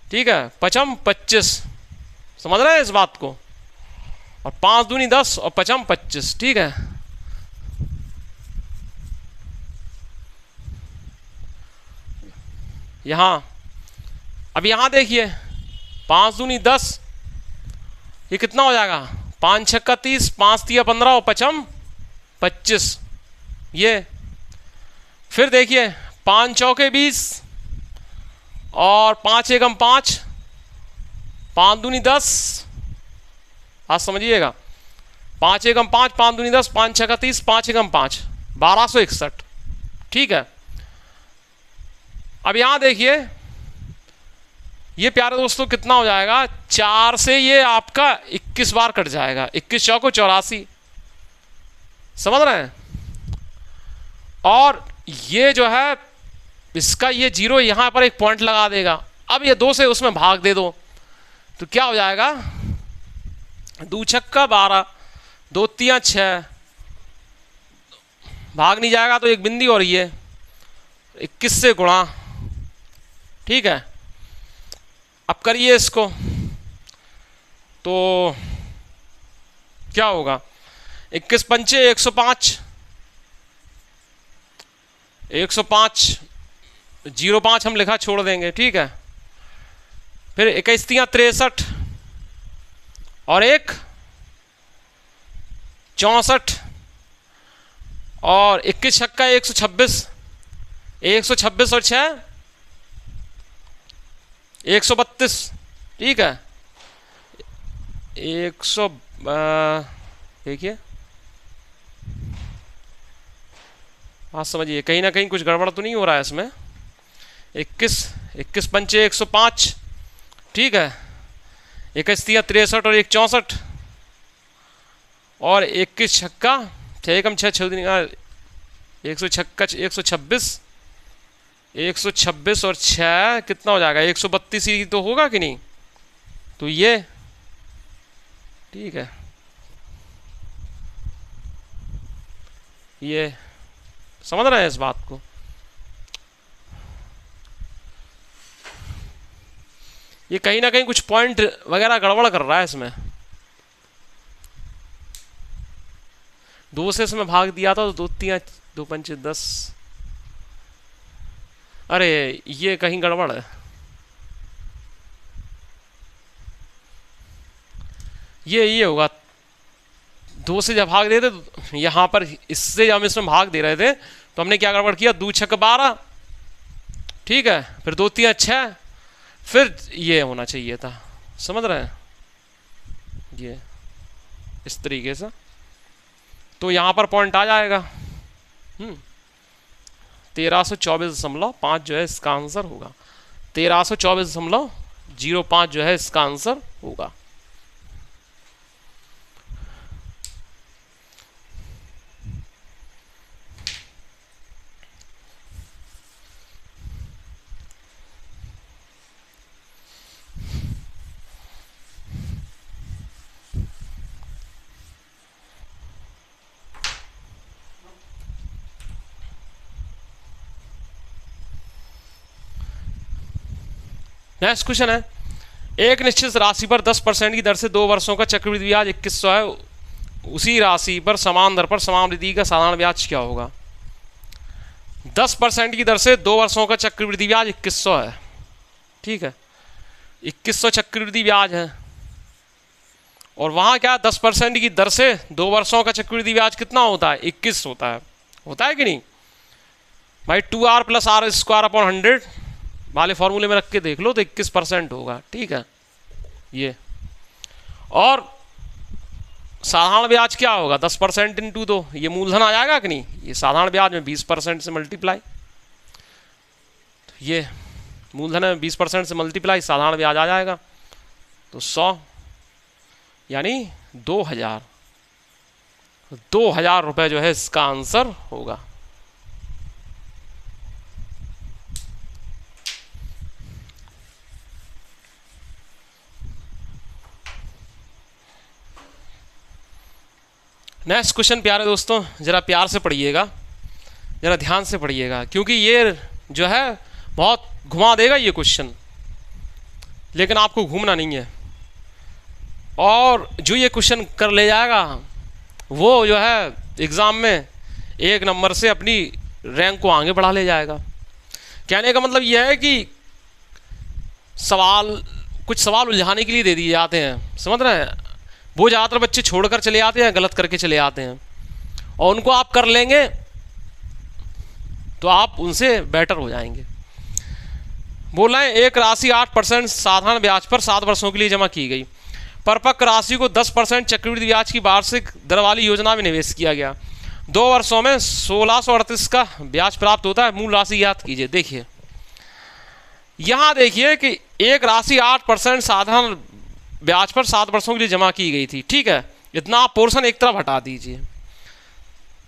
ठीक है, 5 25, समझ रहे हैं इस बात को, और 5 दूनी 10 और 5 25, ठीक है। यहाँ अब यहाँ देखिए 5 दूनी 10, ये कितना हो जाएगा 5 छक्का 30, 5 तिया 15 और 5 25, ये फिर देखिए 5 चौके 20 और 5 एकम 5, 5 दूनी 10, आज समझिएगा 5 एकम 5, 5 दूनी 10, 5 छक्का 30, 5 एकम 5, 1261, ठीक है। अब यहाँ देखिए ये प्यारे दोस्तों कितना हो जाएगा, 4 से ये आपका 21 बार कट जाएगा, 21 चौको 84, समझ रहे हैं। और ये जो है इसका ये 0 यहाँ पर एक पॉइंट लगा देगा। अब ये 2 से उसमें भाग दे दो तो क्या हो जाएगा, 2 छक्का 12, 2 तिया 6, भाग नहीं जाएगा तो एक बिंदी, और ये 21 से गुणा, ठीक है। अब करिए इसको तो क्या होगा, 21 पंचे 105, 105, 05 हम लिखा छोड़ देंगे, ठीक है। फिर 21 तिया 63 और 1 64 और 21 छक्का 126, 126 और 6 132, ठीक है। 100 देखिए हाँ समझिए, कहीं ना कहीं कुछ गड़बड़ तो नहीं हो रहा है इसमें। 21 पंचे 105, ठीक है, 21 तिया 63 और 1 64 और 21 छक्का 6 एकम 6 126, 126 और 6 कितना हो जाएगा, 132 ही तो होगा कि नहीं, तो ये ठीक है, ये समझ रहे हैं इस बात को। ये कहीं ना कहीं कुछ पॉइंट वगैरह गड़बड़ कर रहा है इसमें। 2 से इसमें भाग दिया था तो 2 3 2 5 10। अरे ये कहीं गड़बड़ है, ये होगा। 2 से जब भाग देते तो यहाँ पर इससे जब हम इसमें भाग दे रहे थे तो हमने क्या गड़बड़ किया, 2 6 12, ठीक है, फिर 2 3 6, फिर ये होना चाहिए था, समझ रहे हैं, ये इस तरीके से। तो यहाँ पर पॉइंट आ जाएगा 1324.5 जो है इसका आंसर होगा। 1324.05 जो है इसका आंसर होगा। नेक्स्ट क्वेश्चन है, एक निश्चित राशि पर 10% की दर से 2 वर्षों का चक्रवृद्धि ब्याज 2100 है, उसी राशि पर समान दर पर समावृद्धि का साधारण ब्याज क्या होगा। 10% की दर से 2 वर्षों का चक्रवृद्धि ब्याज 2100 है, ठीक है, 2100 चक्रवृद्धि ब्याज है। और वहां क्या 10% की दर से 2 वर्षों का चक्रवृद्धि ब्याज कितना होता है, 21 होता है कि नहीं भाई। 2r + r² ² वाले फॉर्मूले में रख के देख लो तो 21% होगा, ठीक है ये। और साधारण ब्याज क्या होगा, 10% × 2, ये मूलधन आ जाएगा कि नहीं, ये साधारण ब्याज में 20% से मल्टीप्लाई, ये मूलधन में 20% से मल्टीप्लाई साधारण ब्याज आ जाएगा, तो 100 यानी 2000 रुपए जो है इसका आंसर होगा। नेक्स्ट क्वेश्चन प्यारे दोस्तों, ज़रा प्यार से पढ़िएगा, ज़रा ध्यान से पढ़िएगा, क्योंकि ये जो है बहुत घुमा देगा ये क्वेश्चन, लेकिन आपको घूमना नहीं है। और जो ये क्वेश्चन कर ले जाएगा वो जो है एग्ज़ाम में 1 नंबर से अपनी रैंक को आगे बढ़ा ले जाएगा। कहने का मतलब यह है कि कुछ सवाल उलझाने के लिए दे दिए जाते हैं, समझ रहे हैं। वो ज़्यादातर बच्चे छोड़कर चले आते हैं, गलत करके चले आते हैं, और उनको आप कर लेंगे तो आप उनसे बेटर हो जाएंगे। बोल रहे हैं एक राशि 8% साधारण ब्याज पर 7 वर्षों के लिए जमा की गई, परिपक्व राशि को 10% चक्रवृद्धि ब्याज की वार्षिक दर वाली योजना में निवेश किया गया, 2 वर्षों में 1638 का ब्याज प्राप्त होता है, मूल राशि याद कीजिए। देखिए यहाँ देखिए कि एक राशि 8% साधारण ब्याज पर 7 वर्षों के लिए जमा की गई थी, ठीक है, इतना आप पोर्शन एक तरफ हटा दीजिए,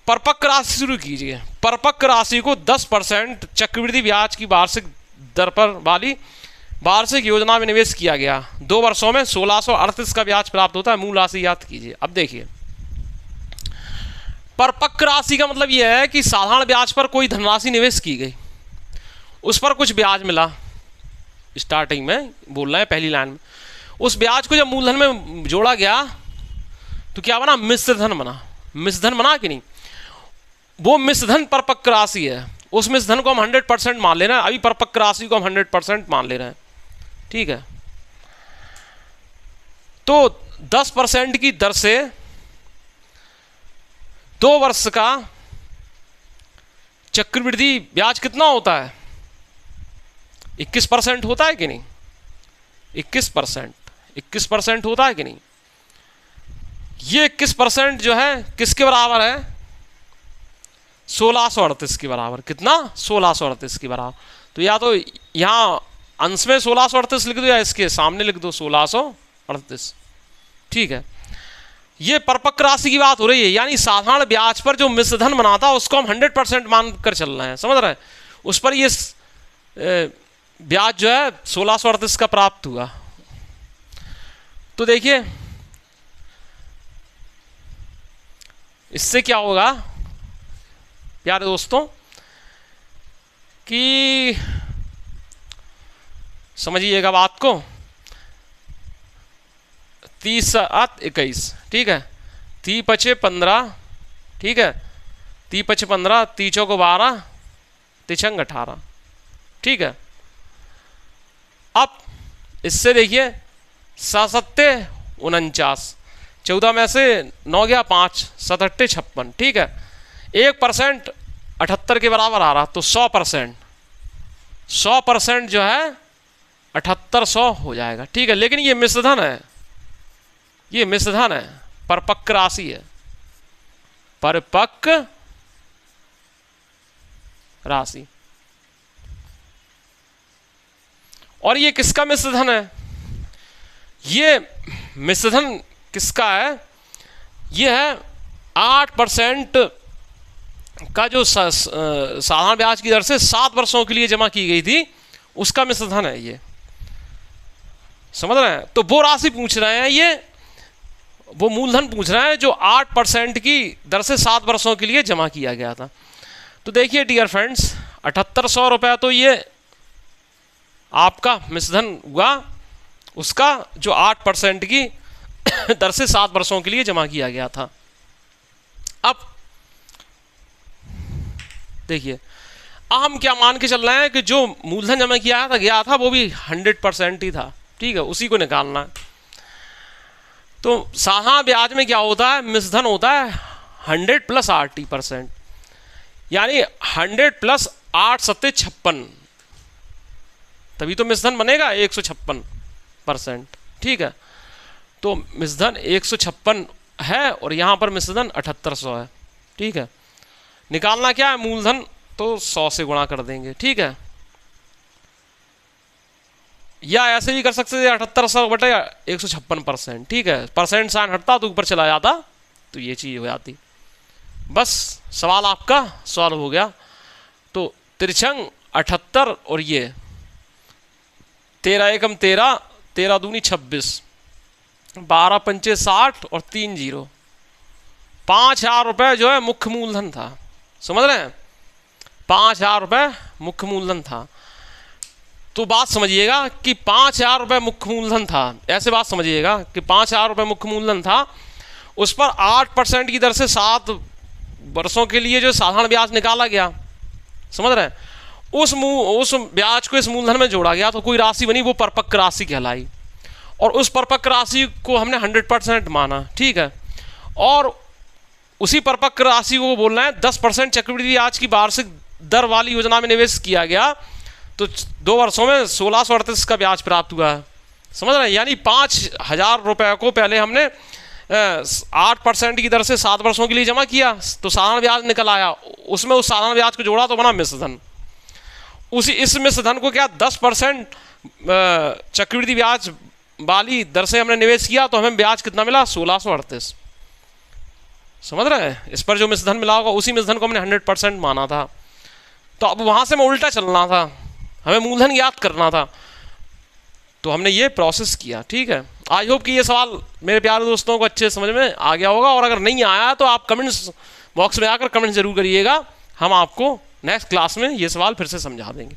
परिपक्व राशि शुरू कीजिए। परिपक्व राशि को 10% चक्रवृद्धि ब्याज की वार्षिक दर पर वाली वार्षिक योजना में निवेश किया गया, 2 वर्षों में 1638 का ब्याज प्राप्त होता है, मूल राशि याद कीजिए। अब देखिए परिपक्व राशि का मतलब यह है कि साधारण ब्याज पर कोई धनराशि निवेश की गई, उस पर कुछ ब्याज मिला, स्टार्टिंग में बोल रहे हैं पहली लाइन में, उस ब्याज को जब मूलधन में जोड़ा गया तो क्या बना, मिश्रधन बना। मिश्रधन बना कि नहीं, वो मिश्रधन परिपक्व राशि है, उस मिश्रधन को हम 100% मान ले रहे हैं, अभी परिपक्व राशि को हम 100% मान ले रहे हैं, ठीक है। तो 10% की दर से 2 वर्ष का चक्रवृद्धि ब्याज कितना होता है, 21% होता है कि नहीं, 21% होता है कि नहीं। ये 21% जो है किसके बराबर है, 1638 के बराबर। कितना, 1638 के बराबर। तो या तो यहाँ अंश में 1638 लिख दो या इसके सामने लिख दो 1638, ठीक है। ये परिपक्व राशि की बात हो रही है, यानी साधारण ब्याज पर जो मिश्रधन बना था उसको हम 100% मानकर चल रहे हैं, समझ रहे हैं, उस पर ये ब्याज जो है 1638 का प्राप्त हुआ। तो देखिए इससे क्या होगा प्यारे दोस्तों कि समझिएगा बात को 30 7 21, ठीक है, 30 पचे 15, ठीक है, 30 पचे 15, 30 चौको 12, 3 18, ठीक है। अब इससे देखिए 7 सत्ते 49, 14 में से 9 गया 5, 7 अट्ठे 56, ठीक है। 1% 78 के बराबर आ रहा, तो 100%, 100% जो है 7800 हो जाएगा, ठीक है। लेकिन ये मिश्रधन है, ये मिश्रधन है, परिपक्व राशि है, परिपक्व राशि। और ये किसका मिश्रधन है? ये मिश्रधन किसका है? ये है 8% का जो साधारण ब्याज की दर से 7 वर्षों के लिए जमा की गई थी, उसका मिश्रधन है ये, समझ रहे हैं? तो वो राशि पूछ रहे हैं, ये वो मूलधन पूछ रहे हैं जो 8% की दर से 7 वर्षों के लिए जमा किया गया था। तो देखिए डियर फ्रेंड्स, 7800 रुपया तो ये आपका मिश्रधन हुआ, उसका जो 8% की दर से 7 वर्षों के लिए जमा किया गया था। अब देखिए, हम क्या मान के चल रहे हैं कि जो मूलधन जमा किया गया था वो भी 100% ही था, ठीक है, उसी को निकालना है। तो साधारण ब्याज में क्या होता है? मिश्रधन होता है 100 + 80%, यानी 100 + 8 सत्ते 56, तभी तो मिश्रधन बनेगा 156%, ठीक है। तो मिश्रधन 156 है और यहाँ पर मिश्रधन 7800 है, ठीक है। निकालना क्या है? मूलधन, तो 100 से गुणा कर देंगे, ठीक है। या ऐसे भी कर सकते थे 7800 बटे 156%, ठीक है, परसेंट साइन हटता तो ऊपर चला जाता, तो ये चीज़ हो जाती। बस सवाल आपका सॉल्व हो गया। तो 3 78 और ये 13 एकम 13, 13 दूनी 26, 12 पंचे 60 और 3 0, 5000 रुपये जो है मुख्य मूलधन था, समझ रहे हैं? 5000 रुपये मुख्य मूलधन था। तो बात समझिएगा कि 5000 रुपये मुख्य मूलधन था, ऐसे बात समझिएगा कि 5000 रुपये मुख्य मूलधन था, उस पर 8% की दर से 7 वर्षों के लिए जो साधारण ब्याज निकाला गया, समझ रहे हैं? उस ब्याज को इस मूलधन में जोड़ा गया तो कोई राशि बनी, वो परिपक्व राशि कहलाई, और उस परिपक्व राशि को हमने 100% माना, ठीक है। और उसी परिपक्व राशि को बोल रहे हैं 10% चक्रवृद्धि ब्याज की वार्षिक दर वाली योजना में निवेश किया गया, तो 2 वर्षों में 1638 का ब्याज प्राप्त हुआ है, समझ रहे हैं? यानी 5000 रुपये को पहले हमने 8% की दर से 7 वर्षों के लिए जमा किया, तो साधारण ब्याज निकल आया, उसमें उस साधारण ब्याज को जोड़ा तो बना मिश्रधन। इस मिश्रधन को क्या 10% चक्रवृद्धि ब्याज वाली दर से हमने निवेश किया, तो हमें ब्याज कितना मिला? 1638, समझ रहे हैं? इस पर जो मिश्रधन मिला होगा उसी मिश्रधन को हमने 100% माना था। तो अब वहाँ से मैं उल्टा चलना था, हमें मूलधन याद करना था, तो हमने ये प्रोसेस किया, ठीक है। आई होप कि ये सवाल मेरे प्यारे दोस्तों को अच्छे समझ में आ गया होगा, और अगर नहीं आया तो आप कमेंट्स बॉक्स में आकर कमेंट जरूर करिएगा, हम आपको नेक्स्ट क्लास में ये सवाल फिर से समझा देंगे।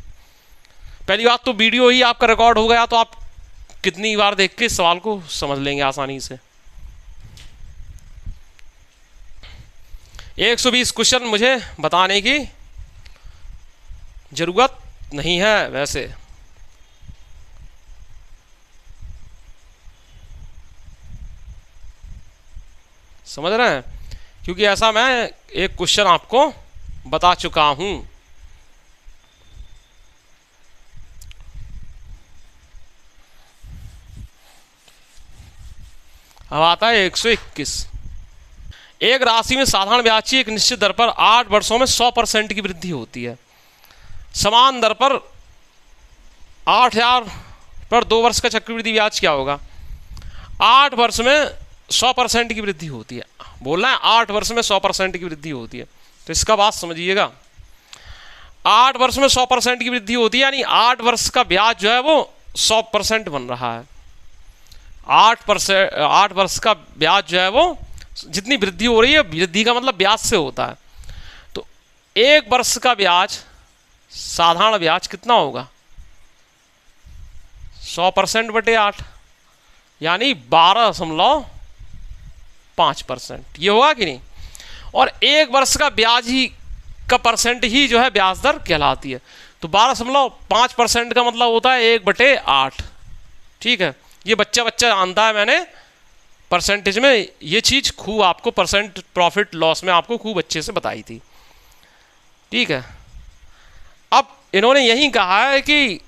पहली बात तो वीडियो ही आपका रिकॉर्ड हो गया, तो आप कितनी बार देख के इस सवाल को समझ लेंगे आसानी से। 120 क्वेश्चन मुझे बताने की जरूरत नहीं है वैसे, समझ रहे हैं? क्योंकि ऐसा मैं एक क्वेश्चन आपको बता चुका हूं। अब आता है 121। एक राशि में साधारण ब्याज की एक निश्चित दर पर 8 वर्षों में 100% की वृद्धि होती है। समान दर पर 8000 पर 2 वर्ष का चक्रवृद्धि ब्याज क्या होगा? 8 वर्ष में 100% की वृद्धि होती है, बोलना है 8 वर्ष में 100% की वृद्धि होती है, तो इसका बात समझिएगा। 8 वर्ष में 100% की वृद्धि होती है, यानी 8 वर्ष का ब्याज जो है वो 100% बन रहा है। 8 वर्ष का ब्याज जो है वो जितनी वृद्धि हो रही है, वृद्धि का मतलब ब्याज से होता है, तो 1 वर्ष का ब्याज साधारण ब्याज कितना होगा? 100% बटे 8, यानी 12.5%, ये होगा कि नहीं। और 1 वर्ष का ब्याज ही का परसेंट ही जो है ब्याज दर कहलाती है। तो 12.5% का मतलब होता है 1/8। ठीक है, ये बच्चा जानता है, मैंने परसेंटेज में ये चीज़ खूब आपको परसेंट प्रॉफिट लॉस में आपको खूब अच्छे से बताई थी। ठीक है, अब इन्होंने यही कहा है कि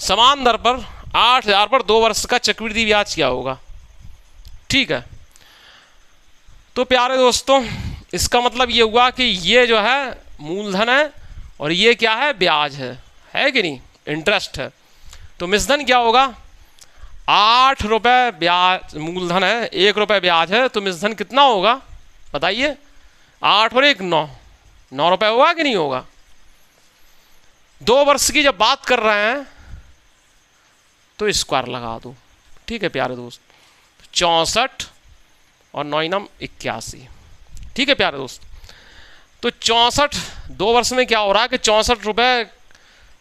समान दर पर 8,000 पर 2 वर्ष का चक्रवृद्धि ब्याज क्या होगा। ठीक है, तो प्यारे दोस्तों इसका मतलब ये हुआ कि ये जो है मूलधन है और ये क्या है, ब्याज है कि नहीं, इंटरेस्ट है। तो मिश्रधन क्या होगा, 8 रुपये ब्याज मूलधन है, 1 रुपये ब्याज है, तो मिश्रधन कितना होगा बताइए। 8 और 1 9 रुपये होगा कि नहीं होगा। 2 वर्ष की जब बात कर रहे हैं तो स्क्वायर लगा दो। ठीक है प्यारे दोस्त, 64 और 9 81। ठीक है प्यारे दोस्त, तो 64 2 वर्ष में क्या हो रहा है कि 64 रुपये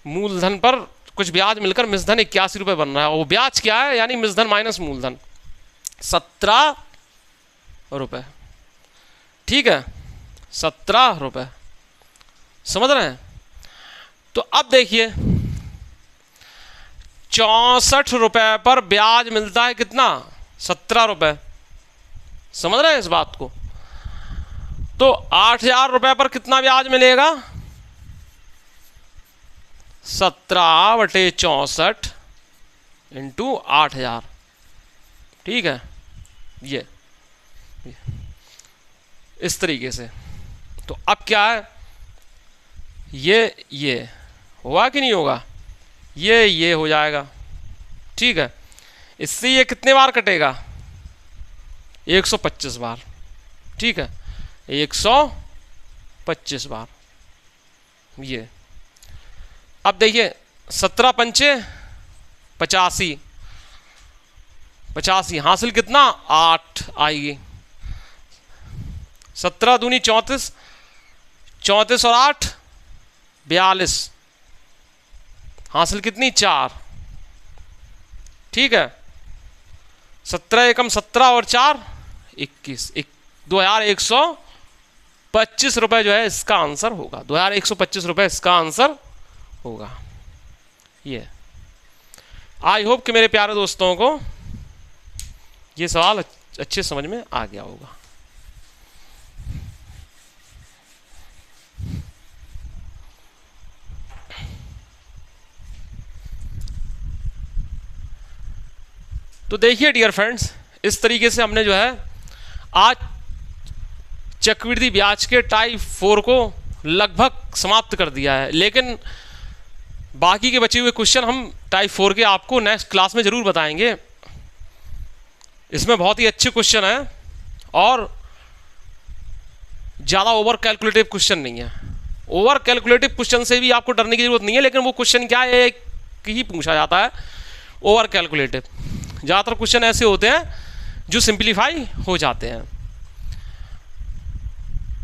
मूलधन पर कुछ ब्याज मिलकर मिश्रधन 81 रुपये बन रहा है। वो ब्याज क्या है, यानी मिश्रधन माइनस मूलधन 17 रुपये। ठीक है, 17 रुपये, समझ रहे हैं। तो अब देखिए 64 रुपये पर ब्याज मिलता है कितना, 17 रुपये, समझ रहे हैं इस बात को। तो 8,000 रुपये पर कितना ब्याज मिलेगा, 17/64 इंटू 8,000। ठीक है, ये इस तरीके से। तो अब क्या है, ये होगा कि नहीं होगा, ये हो जाएगा। ठीक है, इससे ये कितने बार कटेगा, 125 बार। ठीक है, 125 बार ये। अब देखिए 17 पंचे 85, 85 हासिल कितना 8 आएगी। 17 दूनी 34, 34 और 8 42, हासिल कितनी 4। ठीक है, 17 एकम 17 और 4 21, 2125 रुपये जो है इसका आंसर होगा। 2125 रुपये इसका आंसर होगा। ये आई होप कि मेरे प्यारे दोस्तों को ये सवाल अच्छे समझ में आ गया होगा। तो देखिए डियर फ्रेंड्स, इस तरीके से हमने जो है आज चक्रवृद्धि ब्याज के टाइप 4 को लगभग समाप्त कर दिया है। लेकिन बाकी के बचे हुए क्वेश्चन हम टाइप 4 के आपको नेक्स्ट क्लास में ज़रूर बताएंगे। इसमें बहुत ही अच्छे क्वेश्चन हैं और ज़्यादा ओवर कैलकुलेटिव क्वेश्चन नहीं है। ओवर कैलकुलेटिव क्वेश्चन से भी आपको डरने की जरूरत नहीं है, लेकिन वो क्वेश्चन क्या है कि ही पूछा जाता है ओवर कैलकुलेटिव। ज़्यादातर क्वेश्चन ऐसे होते हैं जो सिंप्लीफाई हो जाते हैं।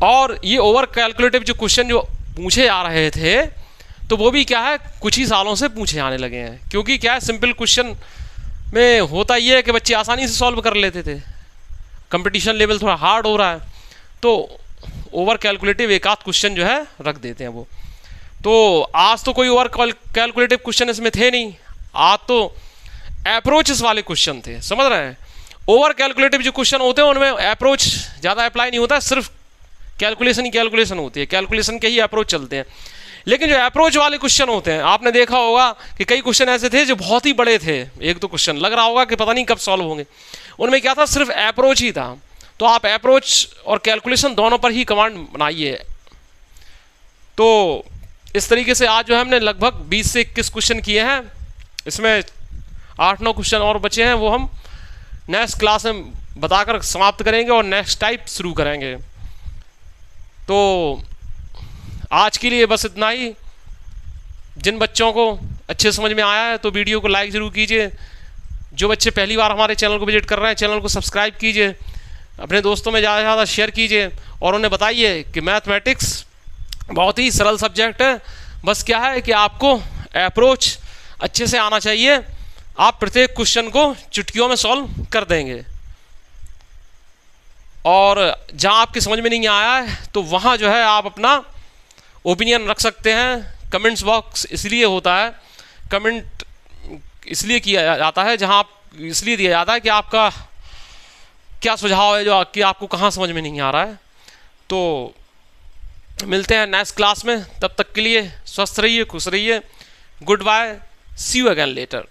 और ये ओवर कैलकुलेटिव जो क्वेश्चन जो पूछे आ रहे थे तो वो भी क्या है कुछ ही सालों से पूछे आने लगे हैं। क्योंकि क्या है सिंपल क्वेश्चन में होता ये है कि बच्चे आसानी से सॉल्व कर लेते थे, कंपटीशन लेवल थोड़ा हार्ड हो रहा है तो ओवर कैलकुलेटिव एक आध क्वेश्चन जो है रख देते हैं वो। तो आज तो कोई ओवर कैलकुलेटिव क्वेश्चन इसमें थे नहीं, आज तो अप्रोचेस वाले क्वेश्चन थे, समझ रहे हैं। ओवर कैलकुलेटिव जो क्वेश्चन होते हैं उनमें अप्रोच ज़्यादा अप्लाई नहीं होता, सिर्फ कैलकुलेशन ही कैलकुलेशन होती है, कैलकुलेशन के ही अप्रोच चलते हैं। लेकिन जो अप्रोच वाले क्वेश्चन होते हैं आपने देखा होगा कि कई क्वेश्चन ऐसे थे जो बहुत ही बड़े थे, एक दो क्वेश्चन लग रहा होगा कि पता नहीं कब सॉल्व होंगे, उनमें क्या था सिर्फ अप्रोच ही था। तो आप अप्रोच और कैलकुलेशन दोनों पर ही कमांड बनाइए। तो इस तरीके से आज जो है हमने लगभग 20 से 21 क्वेश्चन किए हैं, इसमें 8-9 क्वेश्चन और बचे हैं, वो हम नेक्स्ट क्लास में बताकर समाप्त करेंगे और नेक्स्ट टाइप शुरू करेंगे। तो आज के लिए बस इतना ही। जिन बच्चों को अच्छे समझ में आया है तो वीडियो को लाइक ज़रूर कीजिए। जो बच्चे पहली बार हमारे चैनल को विजिट कर रहे हैं चैनल को सब्सक्राइब कीजिए, अपने दोस्तों में ज़्यादा से ज़्यादा शेयर कीजिए और उन्हें बताइए कि मैथमेटिक्स बहुत ही सरल सब्जेक्ट है। बस क्या है कि आपको अप्रोच अच्छे से आना चाहिए, आप प्रत्येक क्वेश्चन को चुटकियों में सॉल्व कर देंगे। और जहां आपकी समझ में नहीं आया है तो वहां जो है आप अपना ओपिनियन रख सकते हैं। कमेंट्स बॉक्स इसलिए होता है, कमेंट इसलिए किया जाता है, जहां आप इसलिए दिया जाता है कि आपका क्या सुझाव है, जो कि आपको कहाँ समझ में नहीं आ रहा है। तो मिलते हैं नेक्स्ट क्लास में, तब तक के लिए स्वस्थ रहिए, खुश रहिए। Good bye, see you again letter.